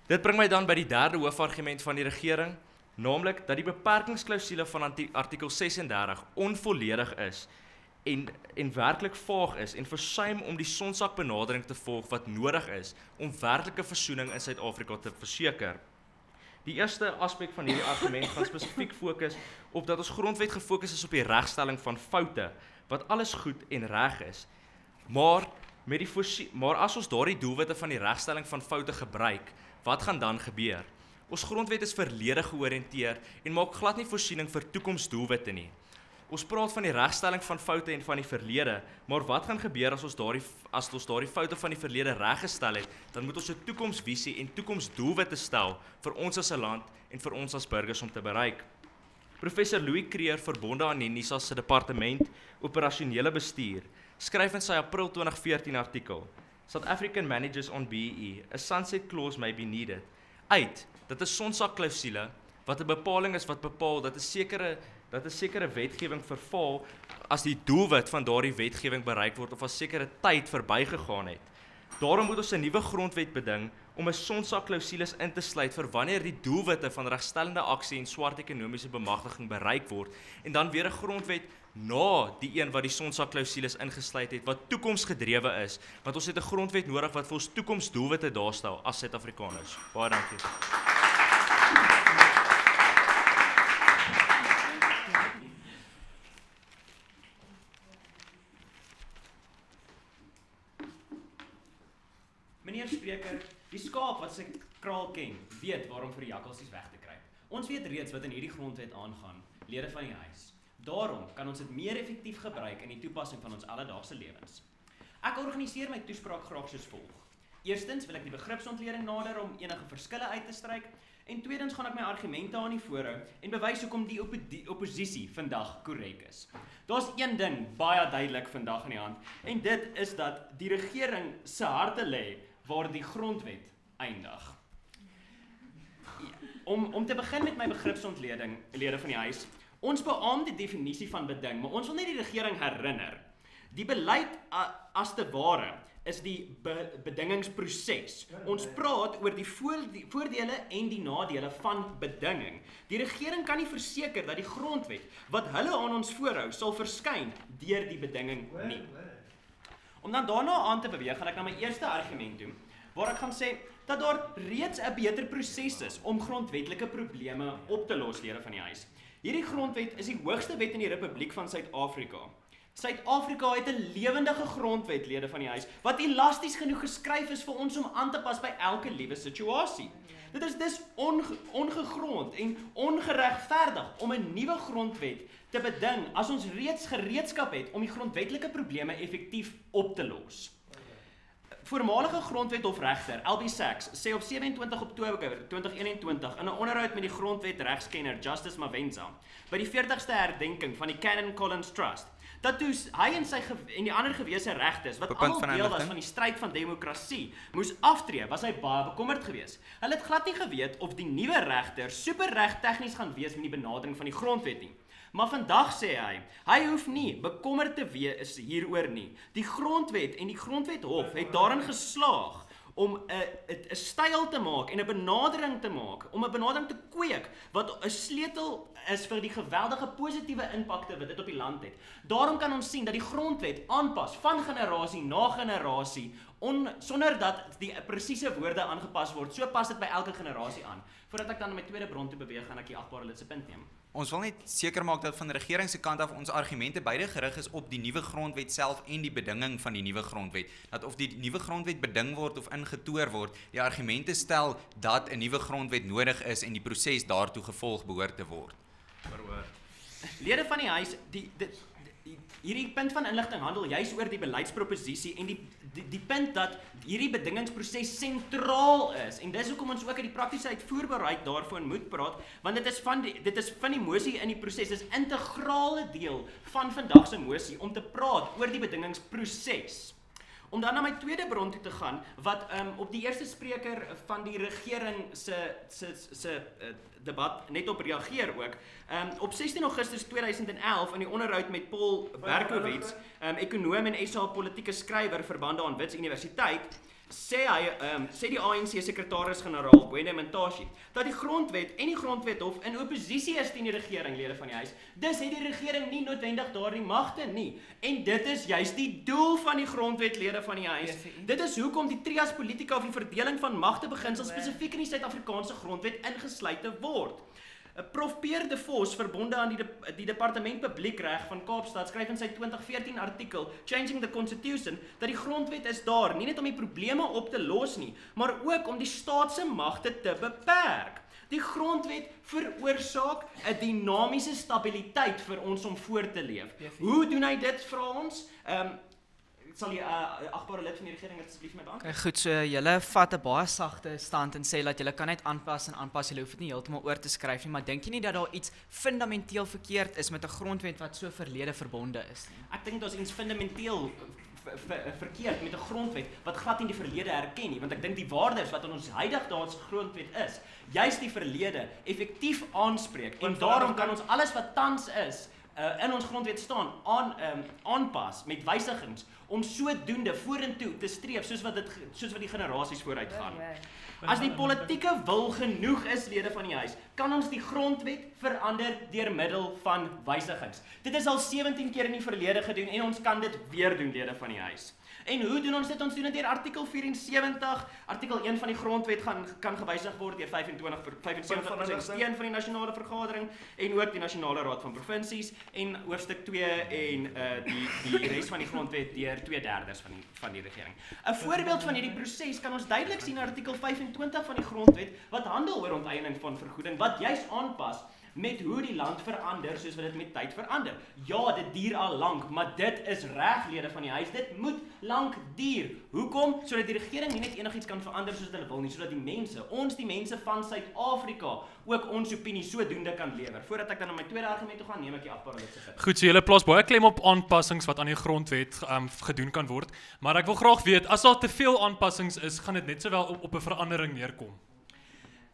Dit bring my dan by die derde hoofargument van die regering, naamlik dat die beperkingsklausule van artikel 36 onvolledig is en werklik vaag is en versuim om die sonsak-benadering te volg wat nodig is om werklike versoening in Suid-Afrika te verseker. Die eerste aspek van hierdie argument gaan spesifiek fokus op dat ons grondwet gefokus is op die regstelling van foute, wat alles goed en reg is. Maar as ons daardie doelwitte van die regstelling van foute gebruik, wat gaan dan gebeur? Ons grondwet is verlede georiënteer en maak glad nie voorsiening vir toekomsdoelwitte nie. Ons praat van die regstelling van foute en van die verlede, maar wat gaan gebeur as ons daardie foute van die verlede reggestel het? Dan moet ons 'n toekomsvisie en toekomsdoelwitte stel vir ons as 'n land en vir ons as burgers om te bereik. Professor Louis Creer, verbonde aan die NISA se departement operasionele bestuur, skryf in sy April 2014 artikel, South African Managers on BEE, a sunset clause may be needed, uit dat 'n sonsak-klousule wat 'n bepaling is wat bepaal dat 'n sekere wetgewing verval as die doelwit van daardie wetgewing bereik word of as sekere tyd verbygegaan het. Daarom moet ons 'n nuwe grondwet beding om 'n sonsak-klousules in te sluit vir wanneer die doelwitte van regstellende aksie en swart ekonomiese bemagtiging bereik word en dan weer 'n grondwet na die een wat die sonsak-klousules ingesluit het wat toekomsgedrewe is, want ons het 'n grondwet nodig wat vir ons toekomsdoelwitte daarstel as Suid-Afrikaners. Baie dankie. Meneer Spreker, die skaap wat sy kraal ken, weet waarom vir die jakkalsies weg te kruip. Ons weet reeds wat in hierdie grondwet aangaan, lede van die huis. Daarom kan ons dit meer effektief gebruik in die toepassing van ons alledaagse lewens. Ek organiseer my toespraak graag soos volg. Eerstens wil ek die begripsontleding nader om enige verskille uit te stryk, en tweedens gaan ek my argumente aan die voorhou en bewys hoekom die oppositie vandag korrek is. Daar's een ding baie duidelik vandag in die hand, en dit is dat die regering se harte lê waar die grondwet eindig. Om te begin met my begripsontleding, lede van die huis, ons beamoen die definisie van beding, maar ons wil net die regering herinner. Die beleid as te ware is die bedingingsproses. Ons praat oor die voordele en die nadele van bedinging. Die regering kan nie verseker dat die grondwet wat hulle aan ons voorhou sal verskyn deur die bedinging nie. Om dan daarna aan te beweeg, gaan ek na my eerste argument toe. waar ek gaan sê dat daar reeds 'n beter proses is om grondwetlike probleme op te los, lede van die huis. Hierdie grondwet is die hoogste wet in die Republiek van Suid-Afrika. Suid-Afrika het 'n lewendige grondwet, lede van die huis, wat elasties genoeg geskryf is vir ons om aan te pas by elke liewe situasie. Dit is dus ongegrond en ongeregverdig om 'n nuwe grondwet te beding as ons reeds gereedskap het om die grondwetlike probleme effektief op te los. Voormalige grondwethofregter Albie Sachs sê op 27 Oktober 2021 in 'n onderhoud met die grondwetregskenner Justice Mavenza by die 40ste herdenking van die Canon Collins Trust dat toe hy en die ander gewese regters wat almal deel was van die stryd van demokrasie moes aftree, was hy baie bekommerd geweest. Hulle het glad nie geweet of die nuwe regter superreg tegnies gaan wees met die benadering van die grondwet nie. Maar vandag sê hy hoef nie bekommerd te wees hieroor nie. Die grondwet en die grondwethof het daarin geslaag om 'n styl te maak en 'n benadering te maak, om 'n benadering te kweek wat 'n sleutel is vir die geweldige positiewe impakte wat dit op die land het. Daarom kan ons sien dat die grondwet aanpas van generasie na generasie sonder dat die presiese woorde aangepas word. So pas dit by elke generasie aan. Voordat ek dan na my tweede bron toe beweeg, gaan ek die agbare lid se punt neem. Ons wil net seker maak dat van die regering se kant af ons argumente beide gerig is op die nuwe grondwet self en die bedinging van die nuwe grondwet. Dat of die nuwe grondwet beding word of ingetoer word, die argumente stel dat 'n nuwe grondwet nodig is en die proses daartoe gevolg behoort te word. Lede van die huis, hierdie punt van inligting handel juis oor die beleidsproposisie en die punt dat hierdie bedingingsproses sentraal is en dis hoekom ons ook uit die praktiese uitvoerbaarheid daarvan moet praat, want dit is van die mosie in die proses, is integrale deel van vandag se mosie om te praat oor die bedingingsproses. Om dan na my tweede bron toe te gaan, wat op die eerste spreker van die regering se debat net op reageer ook. Op 16 Augustus 2011 in die onderhoud met Paul Berkowitz, ekonoom en SA politieke skrywer verbande aan Wits Universiteit, sê die ANC sekretaris-generaal Gwede Mantashe dat die grondwet en die grondwethof in opposisie is teen die regering, lede van die huis. Dus het die regering nie noodwendig daardie magte nie. En dit is juist die doel van die grondwet, lede van die huis. Dit is hoekom die trias politica of die verdeling van magte beginsel spesifiek in die Suid-Afrikaanse grondwet ingesluit te word. Prof Pierre de Vos, verbonde aan die Departement Publiekreg van Kaapstad, skryf in sy 2014 artikel Changing the Constitution dat die grondwet is daar, nie net om die probleme op te los nie, maar ook om die staat se magte te beperk. Die grondwet veroorsaak 'n dinamiese stabiliteit vir ons om voort te leef. Hoe doen hy dit, vra ons? Sal die agbare lid van die regering asseblief my beantwoord? Okay, goed, so julle vat 'n baie sagte stand en sê dat julle kan net aanpas, julle hoef dit nie heeltemal oor te skryf nie, maar dink jy nie dat daar iets fundamenteel verkeerd is met 'n grondwet wat so verlede verbonde is nie? Ek dink daar's iets fundamenteel verkeerd met 'n grondwet wat glad nie die verlede herken nie, want ek dink die waardes wat in ons huidige grondwet is, juist die verlede effektief aanspreek en daarom kan ons alles wat tans is in ons grondwet staan aanpas met wysigings om sodoende vorentoe te streef soos wat die generasies vooruit gaan. As die politieke wil genoeg is, lede van die huis, kan ons die grondwet verander deur middel van wysigings. Dit is al 17 keer in die verlede gedoen en ons kan dit weer doen, lede van die huis. En hoe doen ons dit? Ons doen dit deur artikel 74, artikel 1 van die grondwet kan gewysig word deur 75% steun van die nasionale vergadering en ook die nasionale raad van provinsies en hoofstuk 2 en die res van die grondwet deur 2/3 van die regering. 'n Voorbeeld van hierdie proses kan ons duidelik sien in artikel 25 van die grondwet wat handel oor onteiening van vergoeding wat juis aanpas met hoe die land verander soos wat dit met tyd verander. Ja, dit duur al lank, maar dit is reg, lede van die huis. Dit moet lank duur. Hoekom? Sodat die regering nie net enigiets kan verander soos hulle wil nie, sodat die mense van Suid-Afrika ook ons opinie sodoende kan lewer. Voordat ek dan na my tweede argument toe gaan, neem ek die agbare lid se punt. Goed, so julle plaas baie klem op aanpassings wat aan die grondwet gedoen kan word, maar ek wil graag weet, as daar te veel aanpassings is, gaan dit net sowel op 'n verandering neerkom.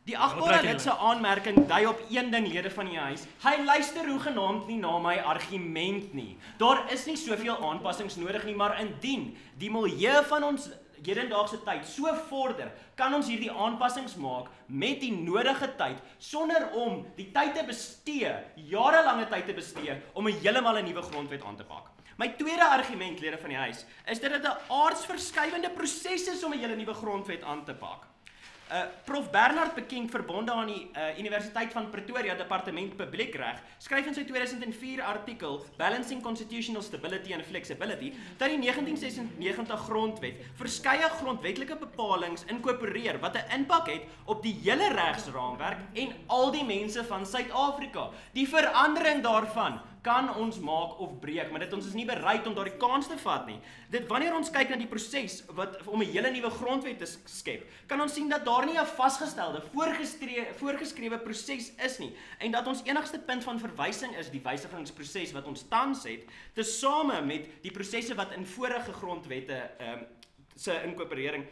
Die agbare lid se aanmerking dui op een ding, lede van die huis. Hy luister hoegenaamd nie na my argument nie. Daar is nie soveel aanpassings nodig nie, maar indien die milieu van ons hedendaagse tyd so vorder, kan ons hierdie aanpassings maak met die nodige tyd, sonder om die tyd te bestee, jarelange tyd te bestee, om heeltemal 'n nuwe grondwet aan te pak. My tweede argument, lede van die huis, is dat dit 'n aardsverskywende proses is om 'n hele nuwe grondwet aan te pak. Prof Bernard Bekend, verbonde aan die Universiteit van Pretoria, Departement Publiekreg, skryf in sy 2004 artikel Balancing Constitutional Stability and Flexibility dat die 1996 grondwet verskeie grondwetlike bepalings inkorporeer wat 'n impak het op die hele regsraamwerk en al die mense van Suid-Afrika. Die verandering daarvan kan ons maak of breek, maar dit ons is nie bereid om daardie kans te vat nie. Wanneer ons kyk na die proses om 'n hele nuwe grondwet te skep, kan ons sien dat daar nie 'n vasgestelde, voorgeskrewe proses is nie, en dat ons enigste punt van verwysing is die wysigingsproses wat ons tans het, tesame met die prosesse wat in vorige grondwette se inkorporering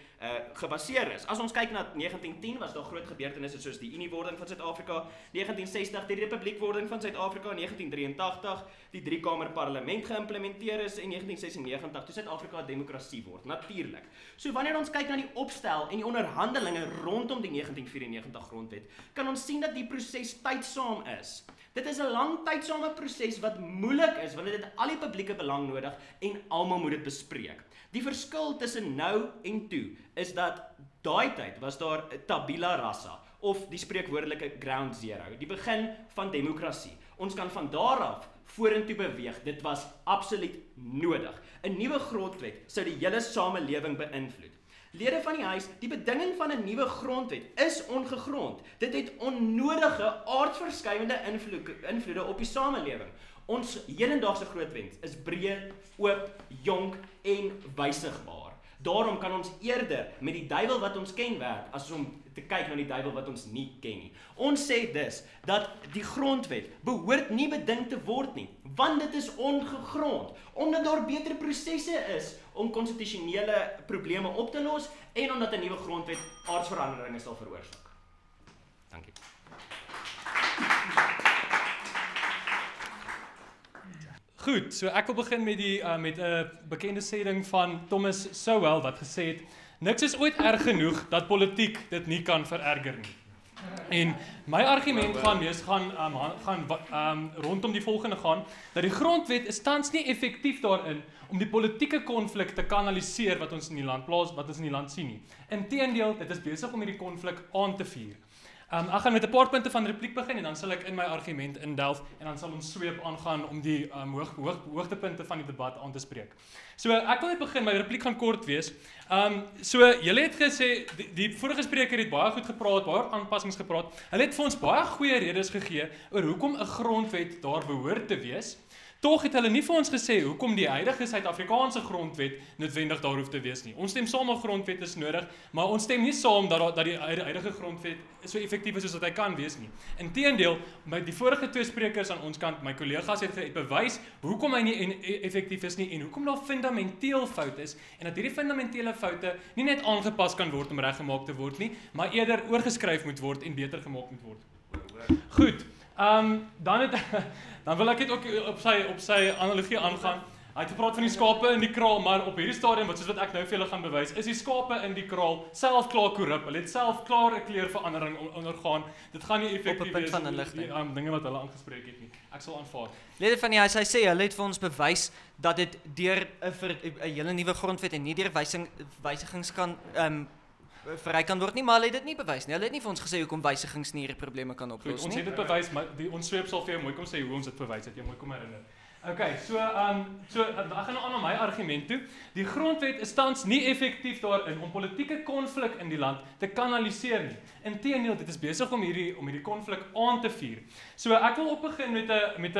gebaseer is. As ons kyk na 1910 was daar groot gebeurtenisse soos die Uniewording van Suid-Afrika, 1960 die Republiekwording van Suid-Afrika, 1983 die driekamer parlement geïmplementeer is en 1996 toe Suid-Afrika 'n demokrasie word. Natuurlik. So wanneer ons kyk na die opstel en die onderhandelinge rondom die 1994 grondwet, kan ons sien dat die proses tydsaam is. Dit is 'n lang tydsame proses wat moeilik is want dit het al die publieke belang nodig en almal moet dit bespreek. Die verskil tussen nou en toe is dat daai tyd was daar tabula rasa of die spreekwoordelike ground zero, die begin van demokrasie. Ons kan van daar af vorentoe beweeg. Dit was absoluut nodig. 'n Nuwe grondwet sou die hele samelewing beïnvloed. Lede van die huis, die bedinging van 'n nuwe grondwet is ongegrond. Dit het onnodige aardverskuivende invloede op die samelewing. Ons hedendaagse grondwet is breed, oop, jonk en wysigbaar. Daarom kan ons eerder met die duiwel wat ons ken werk, as om te kyk na die duiwel wat ons nie ken nie. Ons sê dus, dat die grondwet behoort nie beding te word nie, want dit is ongegrond, omdat daar beter prosesse is om konstitusionele probleme op te los, en omdat 'n nuwe grondwet aardsveranderinge sal veroorsaak. Dankie. Goed, so ek wil begin met 'n bekende sêding van Thomas Sowell wat gesê het: niks is ooit erg genoeg dat politiek dit nie kan vererger nie. En my argument gaan rondom die volgende gaan, dat die grondwet is tans nie effektief daarin om die politieke konflik te kanaliseer wat ons in die land sien nie. Inteendeel, dit is besig om hierdie konflik aan te vuur. Ek gaan met 'n paar punte van repliek begin en dan sal ek in my argument indelf en dan sal ons sweep aangaan om die hoogtepunte van die debat aan te spreek. So ek wil net begin, my repliek gaan kort wees. So julle het gesê, die vorige spreker het baie goed gepraat, baie aanpassings gepraat. Hulle het vir ons baie goeie redes gegee oor hoekom 'n grondwet daar behoort te wees. Tog het hulle nie vir ons gesê hoekom die huidige Suid-Afrikaanse grondwet noodwendig daar hoef te wees nie. Ons stem saam 'n grondwet is nodig, maar ons stem nie saam dat die huidige grondwet so effektief is soos wat hy kan wees nie. Inteendeel, met die vorige twee sprekers aan ons kant, my kollegas het bewys hoekom hy nie effektief is nie en hoekom daar fundamenteel fout is en dat hierdie fundamentele foute nie net aangepas kan word om reggemaak te word nie, maar eerder oorgeskryf moet word en beter gemaak moet word. Goed. Dan wil ek dit ook op sy analogie aangaan. Hy het gepraat van die skape in die kraal, maar op hierdie stadium, soos wat ek nou vir julle gaan bewys, is die skape in die kraal self klaar korrup. Hulle het self klaar 'n kleurverandering ondergaan. Dit gaan nie effektief wees die dinge wat hulle aangespreek het nie. Ek sal aanvaar. Lede van die huis, hy sê hulle het vir ons bewys dat dit deur 'n hele nuwe grondwet en nie deur wysigings kan verryk kan word nie, maar hulle het dit nie bewys nie. Hulle het nie vir ons gesê hoekom wysigings nie hierdie probleme kan oplos nie. Ons het dit bewys, maar ons sweep sal vir jou mooi kom sê hoe ons dit bewys het. Jy mooi kom herinner. Okay, so ek gaan aan my argument toe. Die grondwet is tans nie effektief daarin om politieke konflik in die land te kanaliseer nie. Inteendeel, dit is besig om hierdie konflik aan te vuur. So ek wil opbegin met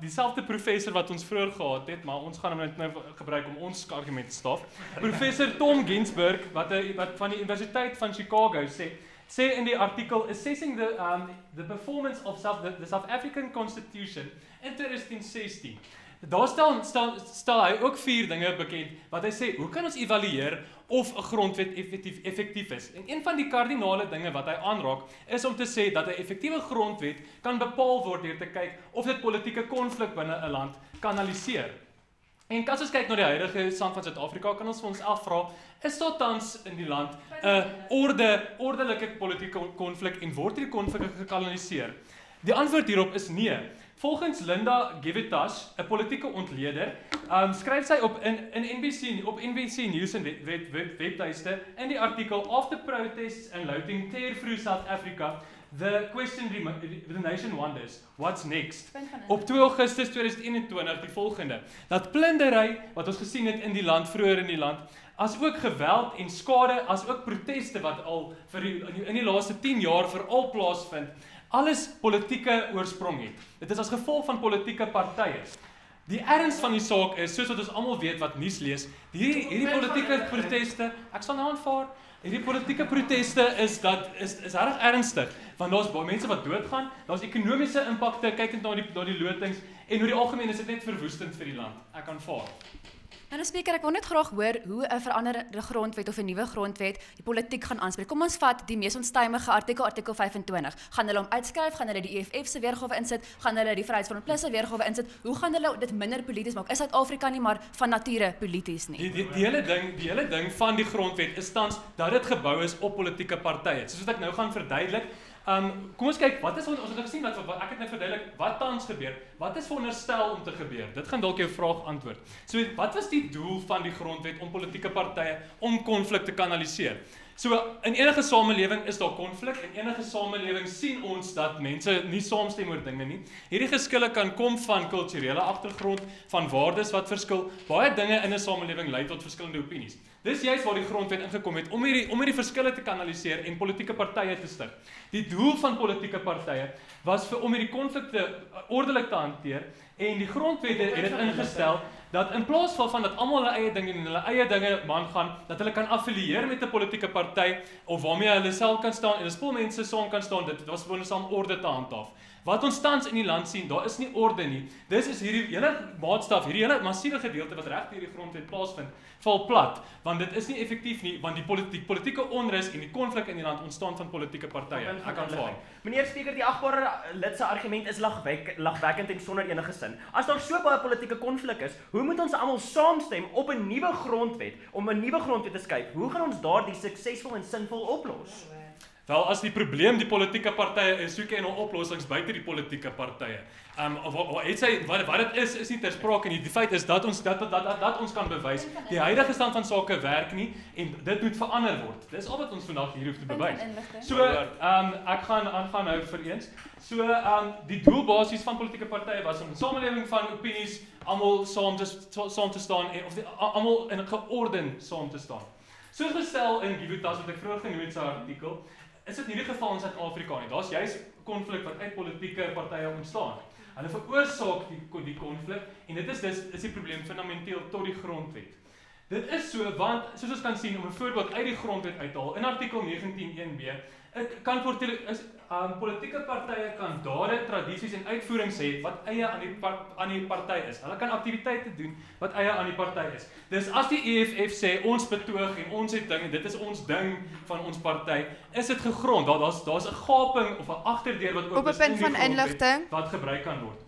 dieselfde professor wat ons vroeër gehad het, maar ons gaan hom nou gebruik om ons argument te staaf. Professor Tom Ginsburg wat van die Universiteit van Chicago sê in die artikel Assessing the Performance of the South African Constitution in 2016. Daar stel hy ook 4 dinge bekend wat hy sê, hoe kan ons evalueer of 'n grondwet effektief is? En een van die kardinale dinge wat hy aanraak is om te sê dat 'n effektiewe grondwet kan bepaal word deur te kyk of dit politieke konflik binne 'n land kanaliseer. En as ons kyk na die huidige stand van Suid-Afrika, kan ons vir ons afvra, is daar tans in die land 'n ordelike politieke konflik en word hierdie konflik gekanaliseer? Die antwoord hierop is nee. Volgens Linda Gevitas, 'n politieke ontleder, skryf sy op NBC News en webtuiste in die artikel After protests and looting tear through South Africa, the nation wonders, what's next? Op 2 Augustus 2021 die volgende, dat plundery wat ons gesien het in die land, vroeër in die land, as ook geweld en skade, as ook proteste wat al in die laaste 10 jaar veral plaasvind, alles politieke oorsprong het. Dit is as gevolg van politieke partye. Die erns van die saak is, soos wat ons almal weet wat nuus lees, hierdie politieke proteste, ek sal nou aanvaar, hierdie politieke proteste is reg ernstig, want daar's baie mense wat doodgaan, daar's ekonomiese impakte, kykend na die lotings, en oor die algemeen is dit net verwoestend vir die land. Ek aanvaar. Nou spreker, ek wil net graag hoor hoe 'n veranderde grondwet of 'n nuwe grondwet die politiek gaan aanspreek. Kom ons vat die mees onstuimige artikel 25. Gaan hulle hom uitskryf, gaan hulle die EFF se weergawe insit, gaan hulle die Vryheidsfront Plus se weergawe insit? Hoe gaan hulle dit minder polities maak? Is Suid-Afrika nie maar van nature polities nie? Die hele ding van die grondwet is tans dat dit gebou is op politieke partye. Soos wat ek nou gaan verduidelik, kom ons kyk, ons het gesien wat ek het nou verduidelik wat tans gebeur. Wat is veronderstel om te gebeur? Dit gaan dalk jou vraag antwoord. So, wat was die doel van die grondwet om politieke partye om konflik te kanaliseer? So, in enige samelewing is daar konflik, in enige samelewing sien ons dat mense nie saamstem oor dinge nie. Hierdie geskille kan kom van kulturele agtergrond, van waardes wat verskil. Baie dinge in 'n samelewing lei tot verskillende opinies. Dis juist waar die grondwet ingekom het, om hierdie verskille te kanaliseer en politieke partye te stig. Die doel van politieke partye was om hierdie konflikte ordelik te hanteer, en die grondwet het dit ingestel, dat in plaas van dat almal hulle eie dinge en hulle eie dinge gaan, dat hulle kan affilieer met 'n politieke party, of waarmee hulle self kan staan, en 'n spul mense saam kan staan, dit was veronderstel om orde te handhaaf. Wat ons tans in die land sien, daar is nie orde nie. Dis is hierdie hele maatstaf, hierdie hele massiewe gedeelte wat reg deur die grondwet plaasvind, val plat, want dit is nie effektief nie, want die politieke onrus en die konflik in die land ontstaan van politieke partye. Ek aanvaar. Meneer Spreker, die agbare lid se argument is lagwekkend en sonder enige sin. As daar so baie politieke konflik is, hoe moet ons almal saamstem op 'n nuwe grondwet, om 'n nuwe grondwet te skryf? Hoe gaan ons daardie suksesvol en sinvol oplos? Wel, as die probleem die politieke partye is, soek jy nou oplossings buite die politieke partye. Wat dit is nie ter sprake nie. Die feit is dat ons kan bewys, die huidige stand van sake werk nie, en dit moet verander word. Dis al wat ons vandag hier hoef te bewys. So, ek gaan aangaan nou vir eens. So, die doel basies van politieke partye was om 'n samelewing van opinies almal saam te staan, of almal in 'n georden saam te staan. Soos gestel in Gevitas wat ek vroeër genoem het, sy artikel, is dit in hierdie geval in Suid-Afrika nie. Daar's juist konflik wat uit politieke partye ontstaan. Hulle veroorsaak die konflik, en dit is die probleem fundamenteel tot die grondwet. Dit is so, want soos ons kan sien, om 'n voorbeeld uit die grondwet uithaal, in artikel 19.1b, politieke partye kan dade, tradisies en uitvoerings hê wat eie aan die party is. Hulle kan aktiwiteite doen wat eie aan die party is. Dis as die EFF sê ons betoog en ons het ding, dit is ons ding van ons party, is dit gegrond. Daar's 'n gaping of 'n agterdeur wat op 'n punt van inligting wat gebruik kan word.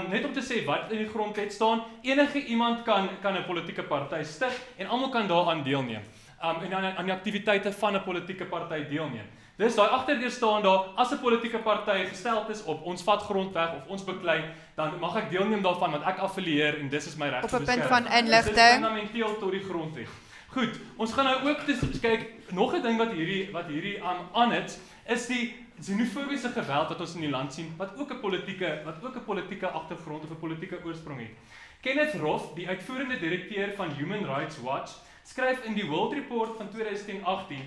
Net om te sê wat in die grondwet staan, enige iemand kan 'n politieke party stig en almal kan daaraan deelneem. En aan die aktiwiteite van 'n politieke party deelneem. Dis daai agterdeur staan daar, as 'n politieke party gestel is op ons vat grond weg of ons beklei, dan mag ek deelneem daarvan want ek affilieer en dis is my reg. Op 'n punt van inligting. Dit is fundamenteel tot die grondwet. Goed, ons gaan nou ook kyk, nog 'n ding wat hierdie aan het, is die xenofobiese geweld wat ons in die land sien, wat ook 'n politieke agtergrond of 'n politieke oorsprong het. Kenneth Roth, die uitvoerende direkteur van Human Rights Watch, skryf in die World Report van 2018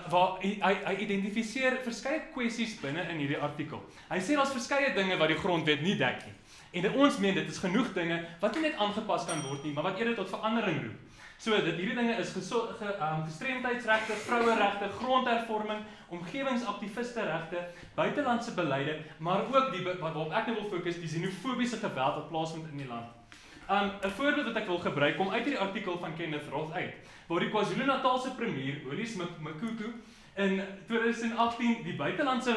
waar hy identifiseer verskeie kwessies binne in hierdie artikel. Hy sê daar's verskeie dinge wat die grondwet nie dek nie. En ons meen dit is genoeg dinge wat nie net aangepas kan word nie, maar wat eerder tot verandering roep. So hierdie dinge is gestremdheidsregte, vroueregte, grondhervorming, omgewingsaktivisteregte, buitelandse beleide, maar ook waarop ek nou wil fokus, die xenofobiese geweld wat plaasvind in die land. 'n Voorbeeld wat ek wil gebruik kom uit hierdie artikel van Kenneth Roth uit, waar die KwaZulu-Natalse premier, Willis Mkuku, in 2018 die buitelandse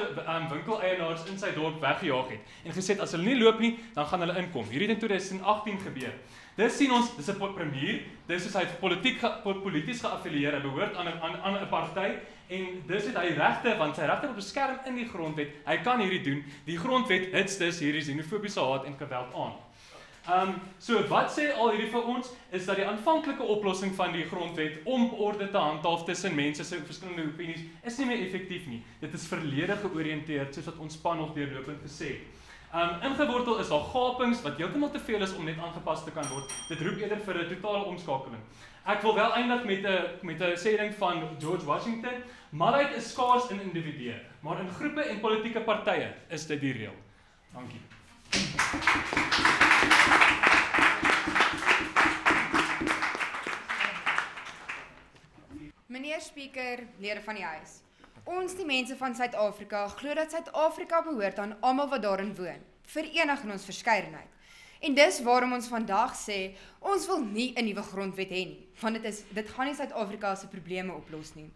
winkeleienaars in sy dorp weggejaag het en gesê as hulle nie loop nie, dan gaan hulle inkom. Hierdie het in 2018 gebeur. Dis sien ons, dis 'n premier, dis is hy polities geaffilieer, hy behoort aan 'n party en dis het hy regte, want sy regte word beskerm in die grondwet. Hy kan hierdie doen. Die grondwet hits dus hierdie xenofobiese haat en geweld aan. So wat sê al hierdie vir ons is dat die aanvanklike oplossing van die grondwet om orde te handhaaf tussen mense se verskillende opinies is nie meer effektief nie. Dit is verlede georiënteerd soos wat ons span nog deurlopend gesê het. Ingewortel is daar gapings wat heeltemal te veel is om net aangepas te kan word. Dit roep eerder vir 'n totale omskakeling. Ek wil wel eindig met 'n sêding van George Washington: malheid is skaars in individue, maar in groepe en politieke partye is dit die reël. Dankie. Meneer Speaker, lede van die huis. Ons die mense van Suid-Afrika glo dat Suid-Afrika behoort aan almal wat daarin woon, verenig in ons verskeidenheid. En dis waarom ons vandag sê, ons wil nie 'n nuwe grondwet hê nie, want dit gaan nie Suid-Afrika se probleme oplos nie.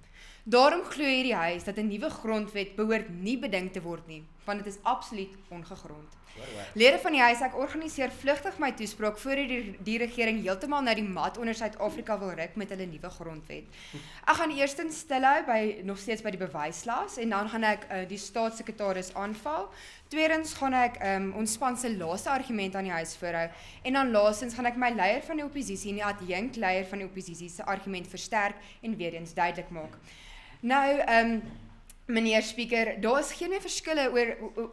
Daarom glo hierdie huis dat 'n nuwe grondwet behoort nie beding te word nie, want dit is absoluut ongegrond. Lede van die huis, ek organiseer vlugtig my toespraak voor die regering heeltemal na die mat onder Suid-Afrika wil ruk met hulle nuwe grondwet. Ek gaan eerstens stilhou nog steeds by die bewyslas en dan gaan ek die staatssekretaris aanval. Tweedens gaan ek ons span se laaste argument aan die huis voorhou en dan laastens gaan ek my leier van die oppositie en die adjunkt leier van die oppositie se argument versterk en weer eens duidelik maak. Nou, meneer Speaker, daar is geen verskille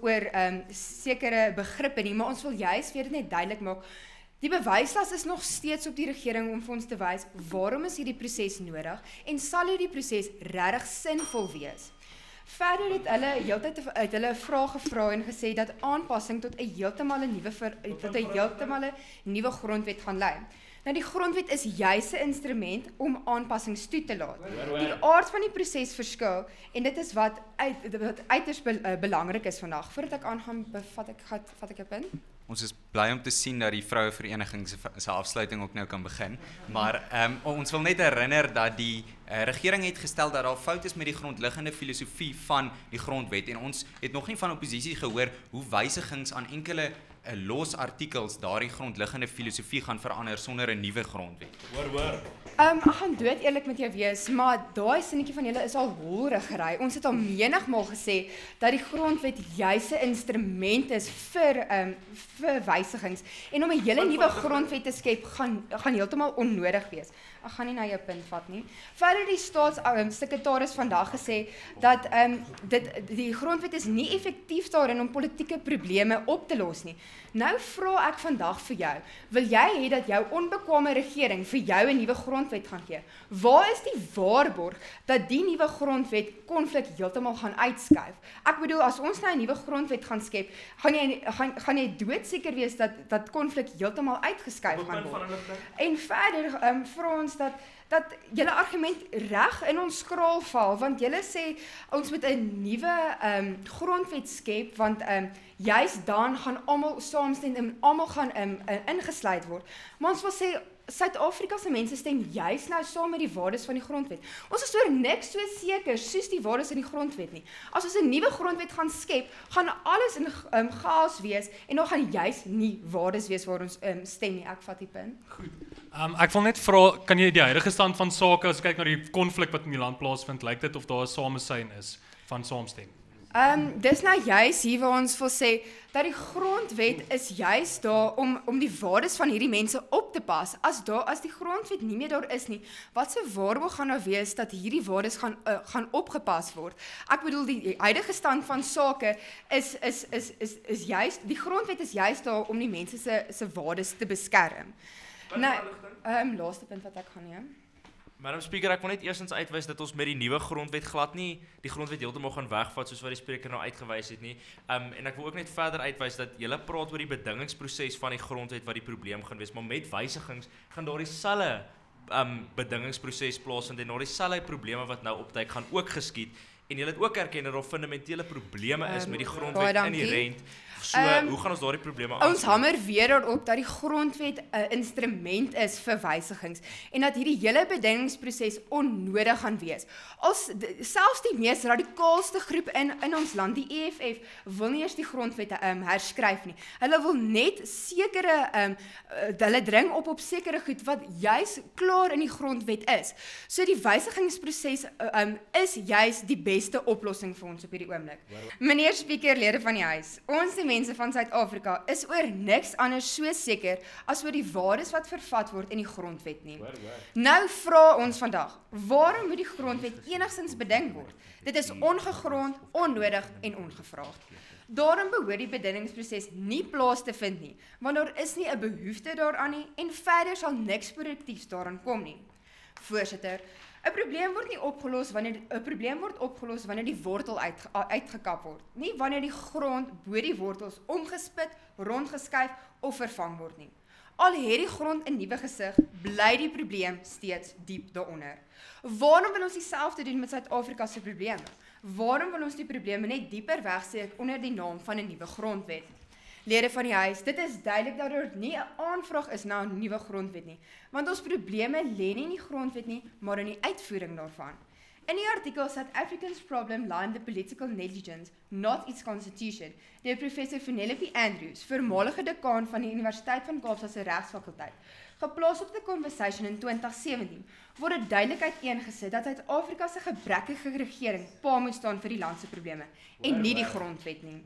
oor sekere begrippe nie, maar ons wil juist weer dit net duidelik maak. Die bewyslas is nog steeds op die regering om vir ons te wys waarom is hierdie proses nodig en sal hierdie proses regtig sinvol wees. Verder het hulle heeltyd uit hulle vrae gevra en gesê dat aanpassing tot 'n heeltemal 'n nuwe grondwet gaan lei. Nou die grondwet is juis 'n instrument om aanpassings toe te laat. Die aard van die proses verskil en dit is wat uiters belangrik is vandag. Voordat ek aangaan, vat ek 'n punt. Ons is bly om te sien dat die vrouevereniging se afsluiting ook nou kan begin. Maar ons wil net herinner dat die regering het gestel dat daar fout is met die grondliggende filosofie van die grondwet en ons het nog nie van oppositie gehoor hoe wysigings aan enkele los artikels daardie grondliggende filosofie gaan verander sonder 'n nuwe grondwet. Hoor. Ek gaan dood eerlik met jou wees, maar daai sinnetjie van julle is al holrigery. Ons het al menigmaal gesê dat die grondwet juis 'n instrument is vir wysigings en om 'n hele nuwe grondwet te skep gaan heeltemal onnodig wees. Ek gaan nie na jou punt vat nie. Verder die staatssekretaris vandag gesê dat die grondwet is nie effektief daarin om politieke probleme op te los nie. Nou vra ek vandag vir jou, wil jy hê dat jou onbekwame regering vir jou 'n nuwe grondwet gaan gee? Waar is die waarborg dat die nuwe grondwet konflik heeltemal gaan uitskuif? Ek bedoel, as ons nou 'n nuwe grondwet gaan skep, gaan jy doodseker wees dat konflik heeltemal uitgeskuif gaan word. En verder vra ons dat julle argument reg in ons skraal val, want julle sê ons moet 'n nuwe grondwet skep, want juist dan gaan almal saamstem en almal gaan ingesluit word. Maar ons wil sê Suid-Afrika se mense stem juist nou saam met die waardes van die grondwet. Ons is oor niks so seker soos die waardes in die grondwet nie. As ons 'n nuwe grondwet gaan skep, gaan alles in chaos wees en dan gaan juist nie waardes wees waar ons stem nie. Ek vat die punt. Goed. Ek wil net vra, kan jy die huidige stand van sake as kyk na die konflik wat in die land plaasvind, lyk dit of daar 'n samesyn is van saamstem? Dis nou juist hier waar ons wil sê dat die grondwet is juist daar om die waardes van hierdie mense op te pas. As die grondwet nie meer daar is nie, wat se waarborg gaan nou wees dat hierdie waardes gaan opgepas word? Ek bedoel die huidige stand van sake is juist, die grondwet is juist daar om die mense se waardes te beskerm. Nou, laaste punt wat ek gaan neem. Madam Speaker, ek wil net eerstens uitwys dat ons met die nuwe grondwet glad nie die grondwet heeltemal gaan wegvat soos wat die spreker nou uitgewys het nie. En ek wil ook net verder uitwys dat julle praat oor die bedingingsproses van die grondwet wat die probleem gaan wees, maar met wysigings gaan daar dieselfde bedingingsproses plaasvind en daar dieselfde probleme wat nou opduik gaan ook geskied. En julle het ook erken dat daar fundamentele probleme is met die grondwet inherent So, hoe gaan ons daardie probleme aanspreek? Ons hamer weer daarop dat die grondwet 'n instrument is vir wysigings en dat hierdie hele bedingingsproses onnodig gaan wees. Selfs die mees radikaalste groep in ons land, die EFF, wil nie eers die grondwet herskryf nie. Hulle wil net sekere hulle dring op sekere goed wat juis klaar in die grondwet is. So die wysigingsproses is juis die beste oplossing vir ons op hierdie oomblik. Meneer Speaker, lede van die huis, ons die mense van Suid-Afrika is oor niks anders so seker as oor die waardes wat vervat word in die grondwet nie. Nou vra ons vandag, waarom moet die grondwet enigstens beding word? Dit is ongegrond, onnodig en ongevraagd. Daarom behoort die bedingingsproses nie plaas te vind nie, want daar is nie 'n behoefte daaraan nie en verder sal niks produktiefs daaraan kom nie. Voorsitter, 'n probleem word opgelos wanneer die wortel uitgekap word, nie wanneer die grond bo die wortels omgespit, rondgeskuif of vervang word nie. Al het die grond 'n nuwe gesig, bly die probleem steeds diep daaronder. Waarom wil ons dieselfde doen met Suid-Afrika se probleme? Waarom wil ons die probleme net dieper wegsteek onder die naam van 'n nuwe grondwet? Lede van die huis, dit is duidelik dat daar nie 'n aanvraag is na 'n nuwe grondwet nie, want ons probleme lê nie in die grondwet nie, maar in die uitvoering daarvan. In die artikel South Africa's problem lie in the political negligence, not its constitution, deur professor Penelope Andrews, voormalige dekaan van die Universiteit van Kaapstad se regsfakulteit, geplaas op The Conversation in 2017, word dit duidelik uiteengesit dat Suid-Afrika se gebrekkige regering pa moet staan vir die land se probleme en nie die grondwet nie.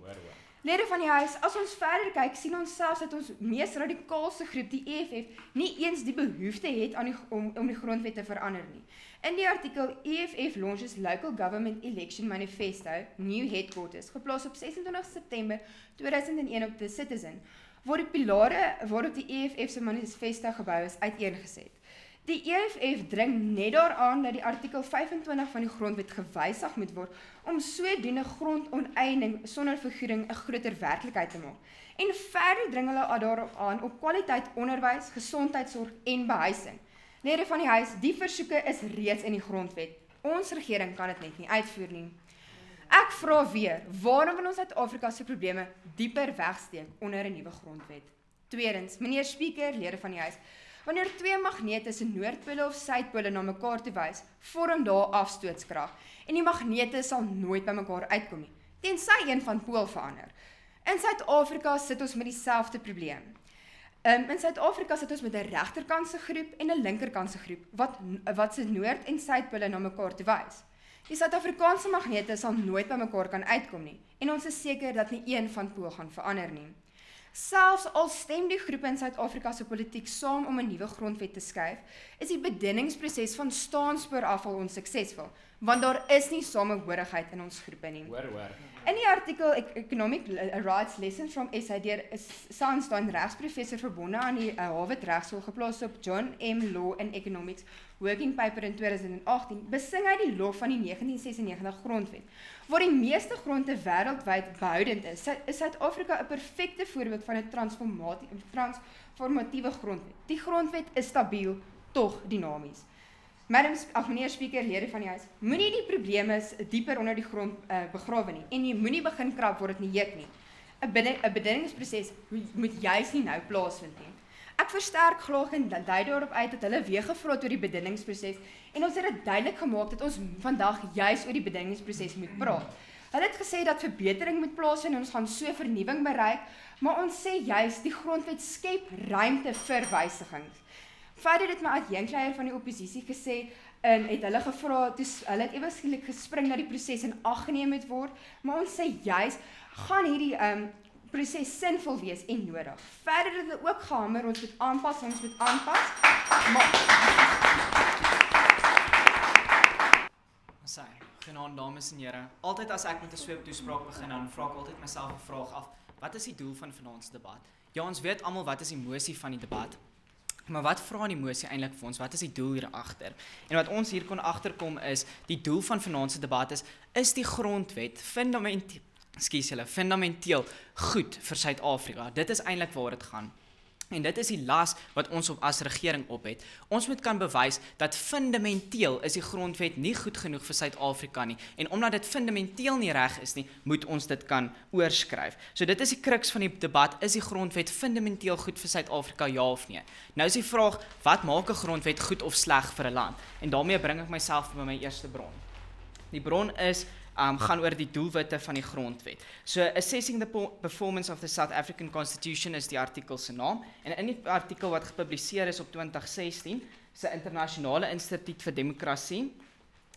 Lede van die huis, as ons verder kyk, sien ons selfs dat ons mees radikaalste groep, die EFF, nie eens die behoefte het om die grondwet te verander nie. In die artikel EFF launches Local Government Election Manifesto, New Headquarters, geplaas op 26 September 2001 op The Citizen, word die pilare waarop die EFF se manifesto gebou is uiteengeset. Die EFF dring net daaraan dat die artikel 25 van die grondwet gewysig moet word om sodoende grondonteiening sonder vergoeding 'n groter werklikheid te maak. En verder dring hulle daaraan op kwaliteit onderwys, gesondheidsorg en behuising. Lede van die huis, die versoeke is reeds in die grondwet. Ons regering kan dit net nie uitvoer nie. Ek vra weer, waarom wil ons Suid-Afrika se probleme dieper wegsteek onder 'n nuwe grondwet? Tweedens, meneer Speaker, lede van die huis, wanneer twee magnete se noordpole of suidpole na mekaar toe wys, vorm daar afstootskrag en die magnete sal nooit by mekaar uitkom nie, tensy een van pool verander. In Suid-Afrika sit ons met dieselfde probleem. In Suid-Afrika sit ons met 'n regterkantse groep en 'n linkerkantse groep wat se noord- en suidpole na mekaar toe wys. Die Suid-Afrikaanse magnete sal nooit by mekaar kan uitkom nie en ons is seker dat nie een van pool gaan verander nie. Selfs al stem die groepe in Suid-Afrika se politiek saam om 'n nuwe grondwet te skryf, is die bedingingsproses van staanspoor af al onsuksesvol, want daar is nie samehorigheid in ons groepe nie. In die artikel Economic Rights Lessons from SA deur Sandstein, regsprofessor verbonde aan die Harvard Regsskool, geplaas op John M. Law and Economics Working Paper in 2018, besing hy die lof van die 1996 grondwet. Waar die meeste gronde wêreldwyd behoudend is Suid-Afrika 'n perfekte voorbeeld van 'n transformatiewe grondwet. Die grondwet is stabiel, tog dinamies. Meneer Speaker, lede van die huis, moenie die probleme dieper onder die grond begrawe nie en jy moenie begin krap waar dit nie heuk nie. 'n Bedingingsproses moet juis nie nou plaasvind nie. Ek versterk graag en dui daarop uit dat hulle weer gevra het oor die bedingingsproses en ons het dit duidelik gemaak dat ons vandag juis oor die bedingingsproses moet praat. Hulle het gesê dat verbetering moet plaasvind en ons gaan so vernuwing bereik, maar ons sê juis die grondwet skep ruimte vir wysigings. Verder het my adjunkleier van die oppositie gesê, het hulle gevra, hulle het ewe skielik gespring na die proses en ag geneem moet word, maar ons sê juis, gaan hierdie proses sinvol wees en nodig. Verder het hulle ook gehamer, ons moet aanpas, Sy, genaamd dames en here, altyd as ek met 'n sweeptoespraak begin, dan vra ek altyd myself 'n vraag af, wat is die doel van vanaand se debat? Ja, ons weet almal wat is die emosie van die debat. Maar wat vra die emosie eintlik vir ons? Wat is die doel hier agter? En wat ons hier kon agterkom is, die doel van vanaand se debat is die grondwet fundamenteel goed vir Suid-Afrika. Dit is eintlik waar dit gaan. En dit is die las wat ons as regering op het. Ons moet kan bewys dat fundamenteel is die grondwet nie goed genoeg vir Suid-Afrika nie. En omdat dit fundamenteel nie reg is nie, moet ons dit kan oorskryf. So dit is die kruks van die debat, is die grondwet fundamenteel goed vir Suid-Afrika, ja of nee? Nou is die vraag, wat maak 'n grondwet goed of sleg vir 'n land? En daarmee bring ek myself by my eerste bron. Die bron is gaan oor die doelwitte van die grondwet. So, Assessing the Performance of the South African Constitution is die artikel se naam, en in die artikel wat gepubliseer is op 2016, is 'n internasionale instituut vir demokrasie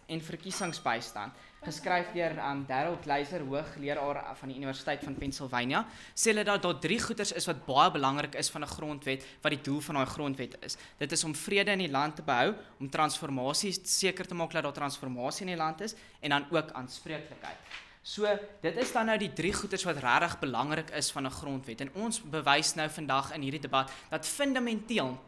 en verkiesingsbystand, geskryf deur Darrell Gleiser, hoogleraar van die Universiteit van Pennsylvania, sê hulle dat daar 3 goeders is wat baie belangrik is van 'n grondwet, wat die doel van daai grondwet is. Dit is om vrede in die land te behou, om transformasie seker te maak dat daar transformasie in die land is, en dan ook aanspreeklikheid. So, dit is dan nou die 3 goeders wat regtig belangrik is van 'n grondwet, en ons bewys nou vandag in hierdie debat, dat fundamenteel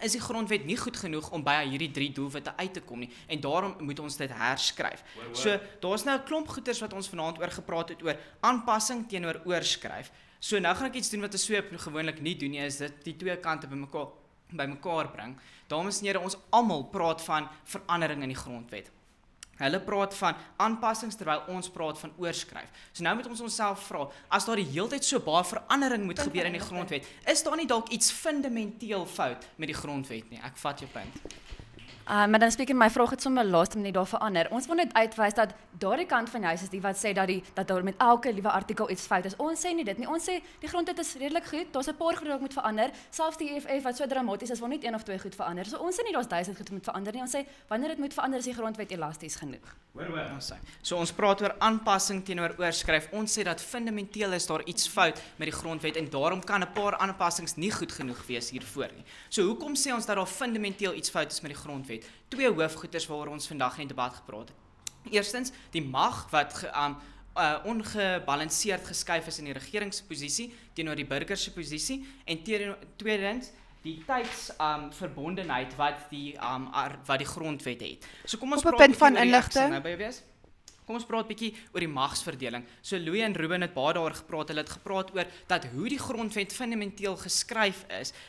is die grondwet nie goed genoeg om by hierdie 3 doelwitte uit te kom nie, en daarom moet ons dit herskryf. So, daar's nou 'n klomp goeders wat ons vanaand oor gepraat het, oor aanpassing teenoor oorskryf. So, nou gaan ek iets doen wat 'n sweep gewoonlik nie doen nie, is dit die 2 kante by mekaar bring. Dames en here, ons almal praat van verandering in die grondwet. Hulle praat van aanpassings terwyl ons praat van oorskryf. So nou moet ons onsself vra, as daar die heeltyd so baie verandering moet gebeur in die grondwet, is daar nie dalk iets fundamenteel fout met die grondwet nie? Ek vat jou punt. Maar dan spreek my vraag het sommer laaste minuut daar verander. Ons wil net uitwys dat daardie kant van die huis is die wat sê dat daar met elke liewe artikel iets fout is. Ons sê nie dit nie. Ons sê die grondwet is redelik goed. Daar's 'n paar goed wat moet verander. Selfs die EFF wat so dramaties is, wil net 1 of 2 goed verander. So ons sê nie daar's 1000 goed moet verander nie. Ons sê wanneer dit moet verander is die grondwet elasties genoeg. So ons praat oor aanpassing teenoor oorskryf. Ons sê dat fundamenteel is daar iets fout met die grondwet, en daarom kan 'n paar aanpassings nie goed genoeg wees hiervoor nie. So hoekom sê ons dat daar fundamenteel iets fout is met die grondwet? 2 hoofgoeders waaroor ons vandag in die debat gepraat het. Eerstens, die mag wat ongebalanseerd geskuif is in die regeringsposisie teenoor die burger se posisie, en tweedens, die tydsverbondenheid wat die grondwet het. So kom ons praat 'n punt van inligting. Nou by wees. Kom ons praat 'n bietjie oor die magsverdeling. So Louis en Ruben het baie daaroor gepraat. Hulle het gepraat oor dat hoe die grondwet fundamenteel geskryf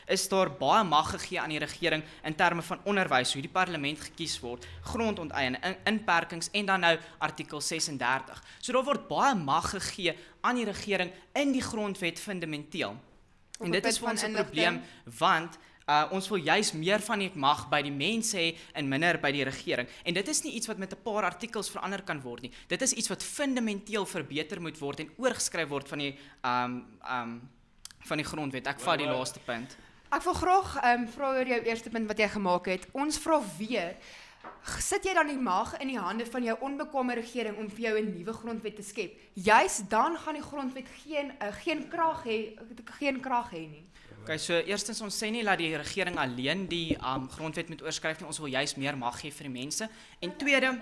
is daar baie mag gegee aan die regering in terme van onderwys, hoe die parlement gekies word, grondonteeneming, inperkings, en dan nou artikel 36. So daar word baie mag gegee aan die regering in die grondwet fundamenteel. En dit is vir ons 'n probleem, want ons wil juis meer van die mag by die mense hê en minder by die regering. En dit is nie iets wat met 'n paar artikels verander kan word nie. Dit is iets wat fundamenteel verbeter moet word en oorgeskryf word van die grondwet. Ek vat die laaste punt. Ek wil graag vra oor jou eerste punt wat jy gemaak het. Ons vra weer, sit jy dan die mag in die hande van jou onbekwame regering om vir jou 'n nuwe grondwet te skep? Juis dan gaan die grondwet geen krag hê nie. Okay, so eerstens ons sê nie dat die regering alleen die grondwet moet oorskryf nie, ons wil juis meer mag gee vir die mense. En tweede,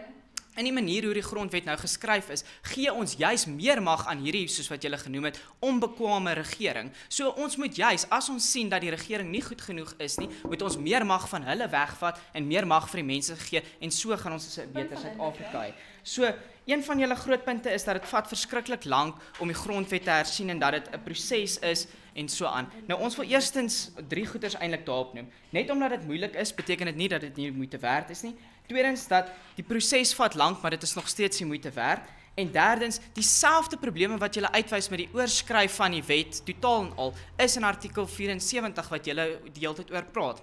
in die manier hoe die grondwet nou geskryf is, gee ons juis meer mag aan hierdie, soos wat julle genoem het, onbekwame regering. So ons moet juis, as ons sien dat die regering nie goed genoeg is nie, moet ons meer mag van hulle wegvat en meer mag vir die mense gee, en so gaan ons 'n beter Suid-Afrika hê. So, een van julle groot punte is dat dit vat verskriklik lank om die grondwet te hersien en dat dit 'n proses is en so aan. Nou ons wil eerstens 3 goeders eintlik daarop noem. Net omdat dit moeilik is, beteken dit nie dat dit nie moeite werd is nie. Tweedens dat die proses vat lank, maar dit is nog steeds die moeite werd. En derdens, dieselfde probleme wat julle uitwys met die oorskryf van die wet totaal en al, is in artikel 74 wat julle die hele tyd oor praat.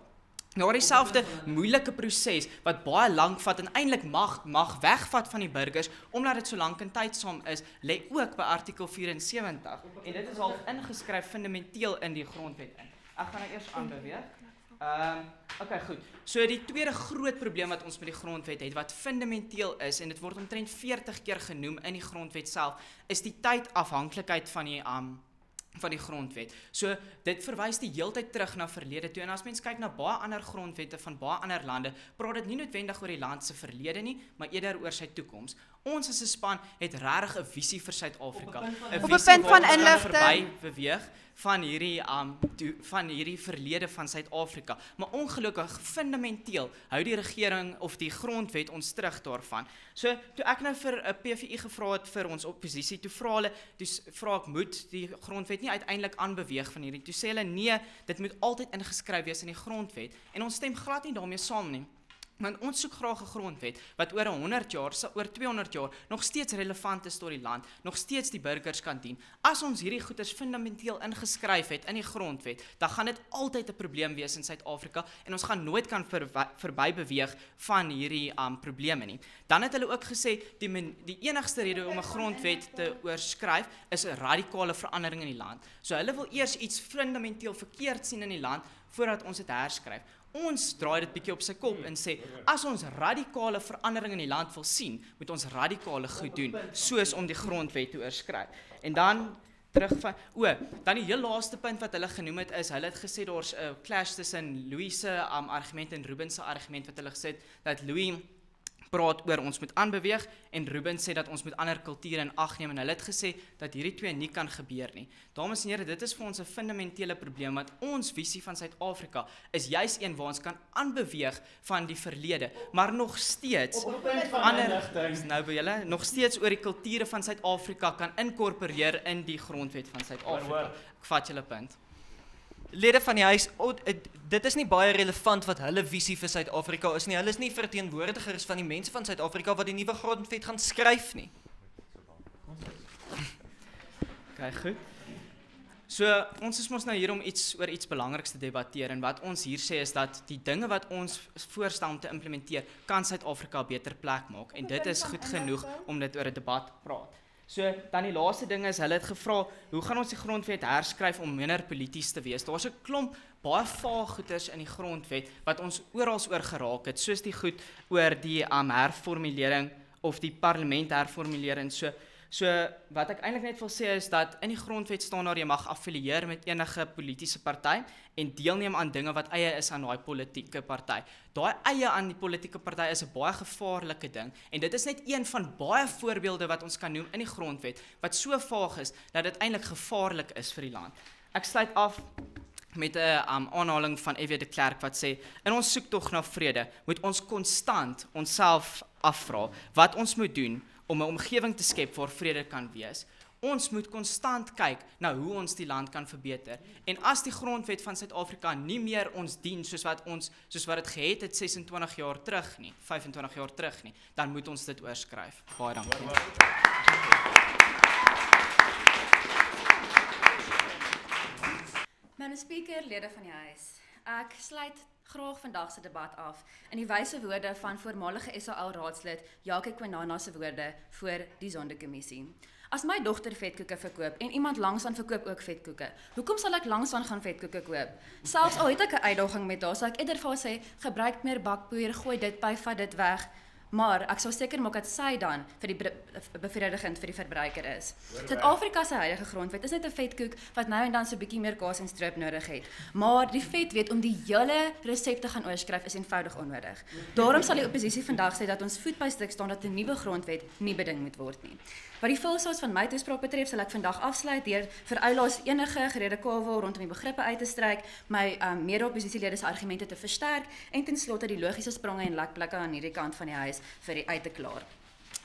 Nou dieselfde moeilike proses wat baie lank vat en eintlik mag wegvat van die burgers, omdat dit so lank en tydsaam is, lê ook by artikel 74. En dit is al ingeskryf fundamenteel in die grondwet in. Ek gaan nou eers aanbeweeg. Okay, goed. So die tweede groot probleem wat ons met die grondwet het, wat fundamenteel is, en dit word omtrent 40 keer genoem in die grondwet self, is die tydafhanklikheid van die grondwet. So dit verwys die heeltyd terug na verlede toe, en as mens kyk na baie ander grondwette van baie ander lande, praat dit nie noodwendig oor die land se verlede nie, maar eerder oor sy toekoms. Ons as 'n span het regtig 'n visie vir Suid-Afrika. 'n visie punt van inligting verby beweeg, van hierdie verlede van Suid-Afrika. Maar ongelukkig fundamenteel hou die regering of die grondwet ons terug daarvan. So toe ek nou vir 'n PVI gevra het vir ons oppositie, toe vra ek moet die grondwet nie uiteindelik aanbeweeg van hierdie. Toe sê hulle nee, dit moet altyd ingeskryf wees in die grondwet en ons stem glad nie daarmee saam nie. Want ons soek graag 'n grondwet wat oor 100 jaar, oor 200 jaar nog steeds relevant is tot die land, nog steeds die burgers kan dien. As ons hierdie goeders fundamenteel ingeskryf het in die grondwet, dan gaan dit altyd 'n probleem wees in Suid-Afrika en ons gaan nooit kan verby beweeg van hierdie probleme nie. Dan het hulle ook gesê die enigste rede om 'n grondwet te oorskryf is 'n radikale verandering in die land. So hulle wil eers iets fundamenteel verkeerd sien in die land voordat ons dit herskryf. Ons draai dit bietjie op sy kop en sê, as ons radikale verandering in die land wil sien, moet ons radikale goed doen, soos om die grondwet te oorskryf. En dan dan die heel laaste punt wat hulle genoem het is, hulle het gesê daar's 'n clash tussen Louis se argument en Ruben se argument wat hulle gesê het, dat Louis praat oor ons moet aanbeweeg en Ruben sê dat ons moet ander kulture in ag neem en hulle het gesê dat hierdie twee nie kan gebeur nie. Dames en here, dit is vir ons 'n fundamentele probleem want ons visie van Suid-Afrika is juis een waar ons kan aanbeweeg van die verlede, maar nog steeds nog steeds oor die kulture van Suid-Afrika kan inkorporeer in die grondwet van Suid-Afrika. Ek vat julle punt. Lede van die huis, dit is nie baie relevant wat hulle visie vir Suid-Afrika is nie. Hulle is nie verteenwoordigers van die mense van Suid-Afrika wat die nuwe grondwet gaan skryf nie. Okay, goed. So, ons is mos nou hier om oor iets belangriks te debatteer en wat ons hier sê is dat die dinge wat ons voorstel om te implementeer, kan Suid-Afrika 'n beter plek maak en dit is goed genoeg om dit oor 'n debat te praat. So, dan die laaste ding is, hulle het gevra, hoe gaan ons die grondwet herskryf om minder polities te wees? Daar's 'n klomp baie vaag goeders in die grondwet wat ons oral oor geraak het, soos die goed oor die herformulering of die parlement herformulering. So wat ek eintlik net wil sê is dat in die grondwet staan daar jy mag affilieer met enige politieke party en deelneem aan dinge wat eie is aan daai politieke party. Daai eie aan die politieke party is 'n baie gevaarlike ding en dit is net een van baie voorbeelde wat ons kan noem in die grondwet wat so vaag is dat dit eintlik gevaarlik is vir die land. Ek sluit af met 'n aanhaling van F.W. de Klerk wat sê, in ons soektog na vrede moet ons konstant onsself afvra wat ons moet doen om 'n omgewing te skep waar vrede kan wees. Ons moet konstant kyk na hoe ons die land kan verbeter. En as die grondwet van Suid-Afrika nie meer ons dien soos wat dit gehet het 26 jaar terug nie, 25 jaar terug nie, dan moet ons dit oorskryf. Baie dankie. Meneer Speaker, lede van die huis. Ek sluit graag vandag se debat af in die wyse woorde van voormalige SAL raadslid Jake Kwanana se woorde voor die Sonderkommissie. As my dogter vetkoeke verkoop en iemand langsaan verkoop ook vetkoeke, hoekom sal ek langsaan gaan vetkoeke koop? Selfs al het ek 'n uitdaging met haar, sal ek eerder vir haar sê, gebruik meer bakpoeier, gooi dit by, vat dit weg. Maar ek sal seker maak dat sy dan vir die bevredigend vir die verbruiker is. Suid-Afrika se huidige grondwet is net 'n vetkoek wat nou en dan so 'n bietjie meer kaas en stroop nodig het. Maar die vetwet om die hele resep te gaan oorskryf is eenvoudig onnodig. Daarom sal die oppositie vandag sê dat ons voet by stuk staan dat 'n nuwe grondwet nie beding moet word nie. Wat die vulsaas van my toespraak betref, sal ek vandag afsluit deur vir oulaas enige gerede kwaalwil rondom die begrippe uit te stryk, my mede-oppositielede se argumente te versterk en ten slotte die logiese spronge en lekplekke aan hierdie kant van die huis vir die uit te klaar.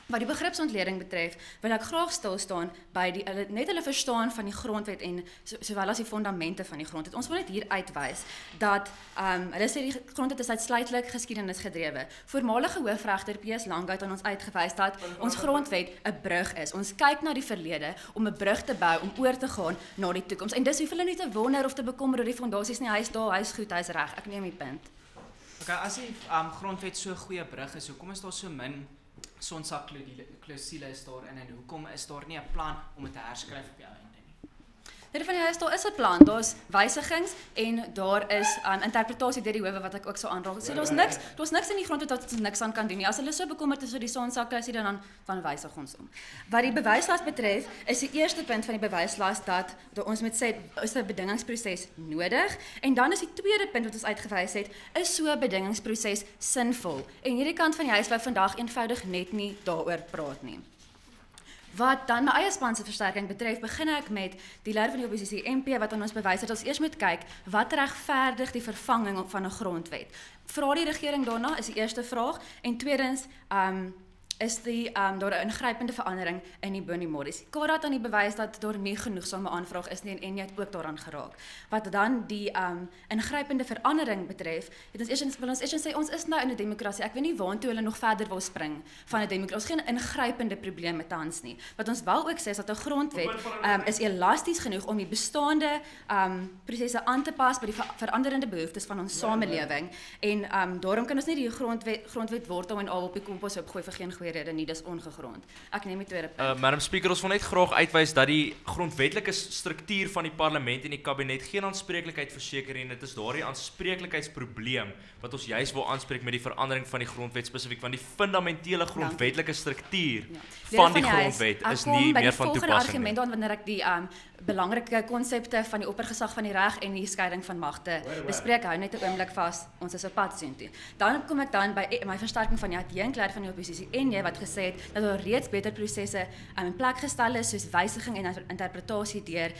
Wat die begripsontleding betref, wil ek graag stil staan by net hulle verstaan van die grondwet en sowel as die fondamente van die grondwet. Ons wil net hier uitwys dat hulle sê die grondwet is uitsluitlik geskiedenisgedrewe. Voormalige hoofregter P.S. Langhout het aan ons uitgewys dat ons grondwet 'n brug is. Ons kyk na die verlede om 'n brug te bou om oor te gaan na die toekoms. En dis hoef hulle nie te wonder of te bekommer oor die fondasies nie. Hy's daar, hy's goed, hy's reg. Ek neem die punt. Okay, as die grondwet so 'n goeie brug is, hoekom is daar so min sonsaklausule is daarin en hoekom is daar nie 'n plan om dit te herskryf op die einde nie? Lede van die huis, daar is 'n plan, daar's wysigings en daar is interpretasie deur die howe wat ek ook sou aanraak. Sê daar's niks in die grondwet wat ons niks aan kan doen nie. As hulle so bekommerd is oor die sonsaklausule dan wysig ons om. Wat die bewyslas betref, is die eerste punt van die bewyslas dat ons moet sê is 'n bedingingsproses nodig en dan is die tweede punt wat ons uitgewys het, is so 'n bedingingsproses sinvol. En hierdie kant van die huis wou vandag eenvoudig net nie daaroor praat nie. Wat dan my eie span se versterking betref, begin ek met die leier van die oppositie MP wat aan ons bewys het ons eers moet kyk wat regverdig die vervanging van 'n grondwet. Vra die regering daarna is die eerste vraag en tweedens is daar 'n ingrypende verandering in die Bonnie-Morris. Kara het aan die bewys dat daar nie genoegsame aanvraag is nie en jy het ook daaraan geraak. Wat dan die ingrypende verandering betref, het wil ons eers sê ons is nou in 'n demokrasie. Ek weet nie waartoe hulle nog verder wil spring van 'n demokrasie. Ons geen ingrypende probleme tans nie. Wat ons wel ook sê is dat 'n grondwet is elasties genoeg om die bestaande prosesse aan te pas by die veranderende behoeftes van ons samelewing en daarom kan ons nie die grondwet wortel en al op die kompos opgooi vir geen goeie rede nie, dis ongegrond. Ek neem die tweede punt. Madam Speaker, ons wil net graag uitwys dat die grondwetlike struktuur van die parlement en die kabinet geen aanspreeklikheid verseker nie en dit is daardie aanspreeklikheidsprobleem wat ons juis wil aanspreek met die verandering van die grondwet spesifiek, want die fundamentele grondwetlike struktuur van die grondwet is nie meer van toepassing nie. Argument dan wanneer ek die belangrike konsepte van die oppergesag van die reg en die skeiding van magte bespreek, hou net 'n oomblik vas, ons is op pad soontoe. Dan kom ek dan by my versterking van die adjunkleier van die oppositie en jy wat gesê het dat daar reeds beter prosesse in plek gestel is soos wysiging en interpretasie deur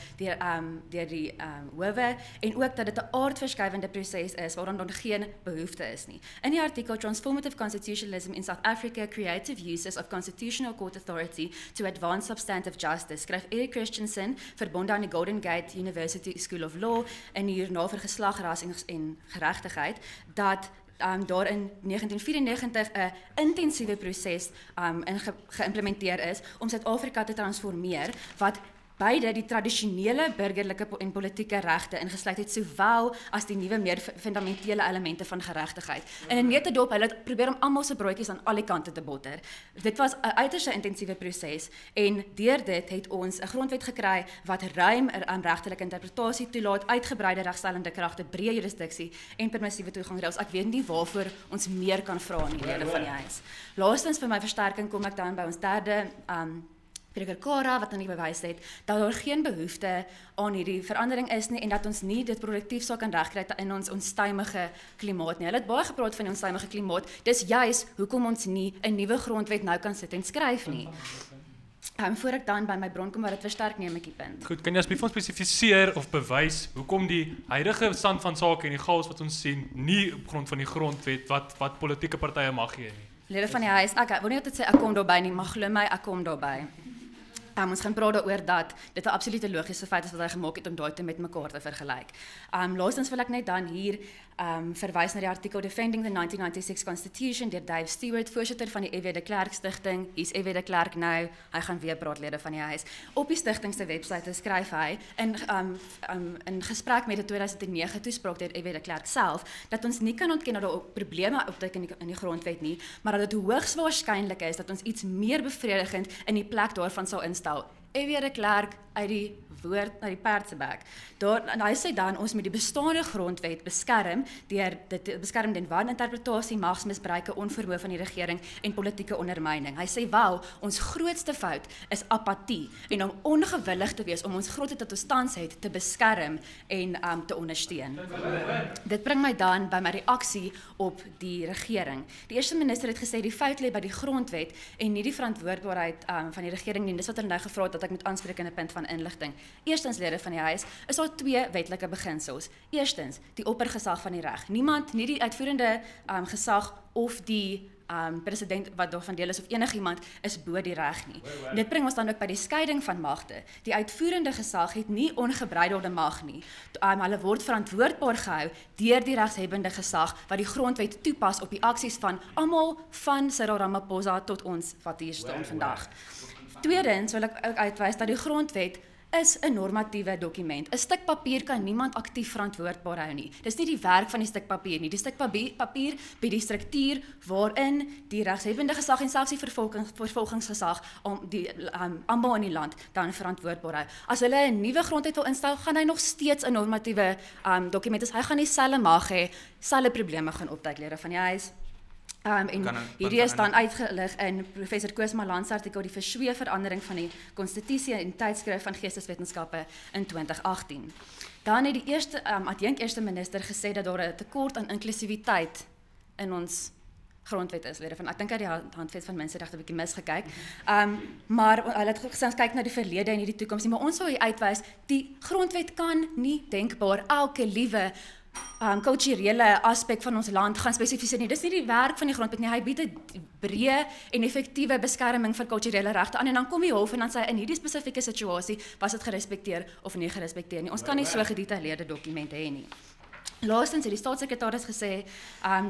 die howe en ook dat dit 'n aardverskuivende proses is waaraan daar geen behoefte is nie. In die artikel Transformative Constitutionalism in South Africa, Creative Uses of Constitutional Court Authority to Advance Substantive Justice, skryf Eric Christensen, verbonde aan die Golden Gate University School of Law en hierna vir geslag, ras en geregtigheid, dat daar in 1994 'n intensiewe proses geïmplementeer is om Suid-Afrika te transformeer wat beide die tradisionele burgerlike en politieke regte ingesluit het sowel as die nuwe meer fundamentele elemente van geregtigheid. In 'n netedop hulle probeer om almal se broodjies aan alle kante te botter. Dit was 'n uiters intensiewe proses en deur dit het ons 'n grondwet gekry wat ruim regtelike interpretasie toelaat, uitgebreide regstellende kragte, breë jurisdiksie en permissiewe toegangsreëls. Ek weet nie waarvoor ons meer kan vra in die lede van die huis. Laastens vir my versterking kom ek dan by ons derde Spreker Kara wat aan die bewys het dat daar geen behoefte aan hierdie verandering is nie en dat ons nie dit produktief sal kan regkry in ons onstuimige klimaat nie. Hulle het baie gepraat van die onstuimige klimaat. Dis juis hoekom ons nie 'n nuwe grondwet nou kan sit en skryf nie. Voor ek dan by my bron kom wat dit versterk, neem ek die punt. Goed, kan jy asseblief ons spesifiseer of bewys hoekom die huidige stand van sake en die chaos wat ons sien nie op grond van die grondwet wat politieke partye mag gee nie? Lede van die huis, ek wil nie altyd sê ek kom daarby nie, maar glo my, ek kom daarby. Ons gaan praat daaroor dat dit 'n absolute logiese feit is wat hy gemaak het om daai te met mekaar te vergelyk. Laastens wil ek net dan hier verwys na die artikel Defending the 1996 Constitution deur Dave Stewart, voorsitter van die EW de Klerk Stichting. Hier's EW de Klerk nou, hy gaan weer praat, lede van die huis. Op die stigting se webwerf skryf hy in gesprek met die 2009 toespraak deur EW de Klerk self dat ons nie kan ontken dat daar probleme opduik in die grondwet nie, maar dat dit hoogs waarskynlik is dat ons iets meer bevredigend in die plek daarvan sal instel. EW de Klerk uit die woord na die perd se bek. Hy sê dan ons moet die bestaande grondwet beskerm deur dit beskerm teen waninterpretasie, magsmisbruike, onvermoë van die regering en politieke ondermyning. Hy sê wel ons grootste fout is apatie en om ongewillig te wees om ons grondwet wat ons tans het te beskerm en te ondersteun. Dit bring my dan by my reaksie op die regering. Die eerste minister het gesê die fout lê by die grondwet en nie die verantwoordbaarheid van die regering nie. Dis wat hulle nou gevra het dat ek moet aanspreek in 'n punt van inligting. Eerstens, lede van die huis, is daar twee wetlike beginsels. Eerstens, die oppergesag van die reg. Niemand, nie die uitvoerende gesag of die president wat daarvan deel is of enigiemand is bo die reg nie. Dit bring ons dan ook by die skeiding van magte. Die uitvoerende gesag het nie ongebreidelde mag nie. Hulle word verantwoordbaar gehou deur die regshebbende gesag wat die grondwet toepas op die aksies van almal van Cyril Ramaphosa tot ons wat hier staan vandag. Tweedens wil ek ook uitwys dat die grondwet is 'n normatiewe dokument. 'n Stuk papier kan niemand aktief verantwoordbaar hou nie. Dis nie die werk van die stuk papier nie. Die stuk papier bied die struktuur waarin die regshebbende gesag en selfs die vervolgingsgesag om die almal in die land dan verantwoordbaar hou. As hulle 'n nuwe grondwet wil instel, gaan hy nog steeds 'n normatiewe dokument. Hy gaan dieselfde mag hê, selfde probleme gaan opduik, lede van die huis. En hierdie is dan uitgelig in professor Koos Malan se artikel Die verswee verandering van die konstitusie in tydskrif van Geesteswetenskappe in 2018. Dan het die eerste adjunk eerste minister gesê dat daar 'n tekort aan inklusiwiteit in ons grondwet is, lede van ek dink uit die handvet van menseregte 'n bietjie misgekyk. Maar hulle het gesê kyk na die verlede en nie die toekoms nie, maar ons sal hier uitwys die grondwet kan nie denkbaar elke liewe kulturele aspek van ons land gaan spesifiseer nie. Dis nie die werk van die grondwet nie. Hy bied 'n breë en effektiewe beskerming van kulturele regte aan en dan kom die hof en dan sê in hierdie spesifieke situasie was dit gerespekteer of nie gerespekteer nie. Ons kan nie so gedetailleerde dokumente hê nie. Laastens het die staatssekretaris gesê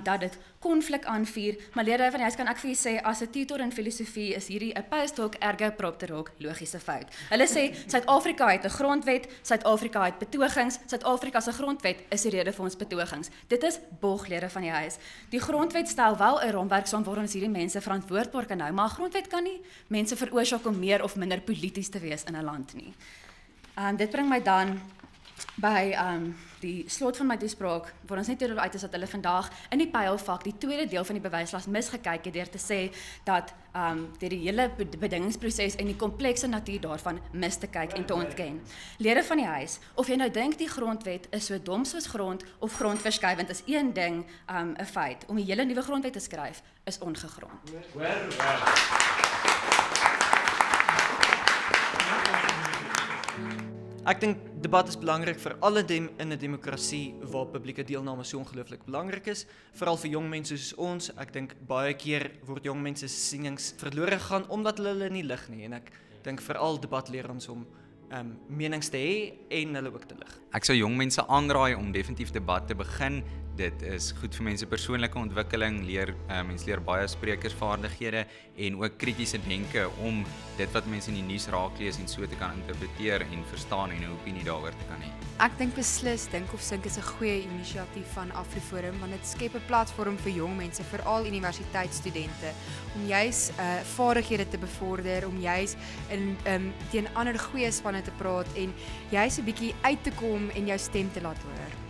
dat dit konflik aanvuur, maar lede van die huis kan ek vir julle sê as 'n tutor in filosofie is hierdie 'n post hoc ergo propter hoc logiese fout. Hulle sê Suid-Afrika het 'n grondwet, Suid-Afrika het betogings, Suid-Afrika se grondwet is die rede vir ons betogings. Dit is bog lede van die huis. Die grondwet stel wel 'n raamwerk saam waarin ons hierdie mense verantwoordbaar kan hou, maar 'n grondwet kan nie mense veroorsaak om meer of minder polities te wees in 'n land nie. Dit bring my dan by die slot van my toespraak, waar ons net hieroor uit is dat hulle vandag in die pylvak die tweede deel van die bewyslas misgekyk het deur te sê dat deur die hele bedingingsproses en die komplekse natuur daarvan mis te kyk en te ontken. Lede van die huis, of jy nou dink die grondwet is so dom soos grond of grondverskuivend is een ding 'n feit. Om die hele nuwe grondwet te skryf is ongegrond. Ek dink debat is belangrik vir alle in 'n demokrasie waar publieke deelname so ongelooflik belangrik is, veral vir jong mense soos ons. Ek dink baie keer word jong mense se sienings verlore gegaan omdat hulle nie lig nie en ek dink veral debat leer ons om menings te hê en hulle ook te lig. Ek sou jong mense aanraai om definitief debat te begin. Dit is goed vir mense persoonlike ontwikkeling, mense leer baie sprekersvaardighede en ook kritiese denke om dit wat mense in die nuus raak lees en so te kan interpreteer en verstaan en 'n opinie daaroor te kan hê. Ek dink beslis Dink of Sink is 'n goeie inisiatief van AfriForum want dit skep 'n platform vir jong mense, veral universiteitsstudente, om juis vaardighede te bevorder, om juis teen ander goeie spanne te praat en juis 'n bietjie uit te kom en jou stem te laat hoor.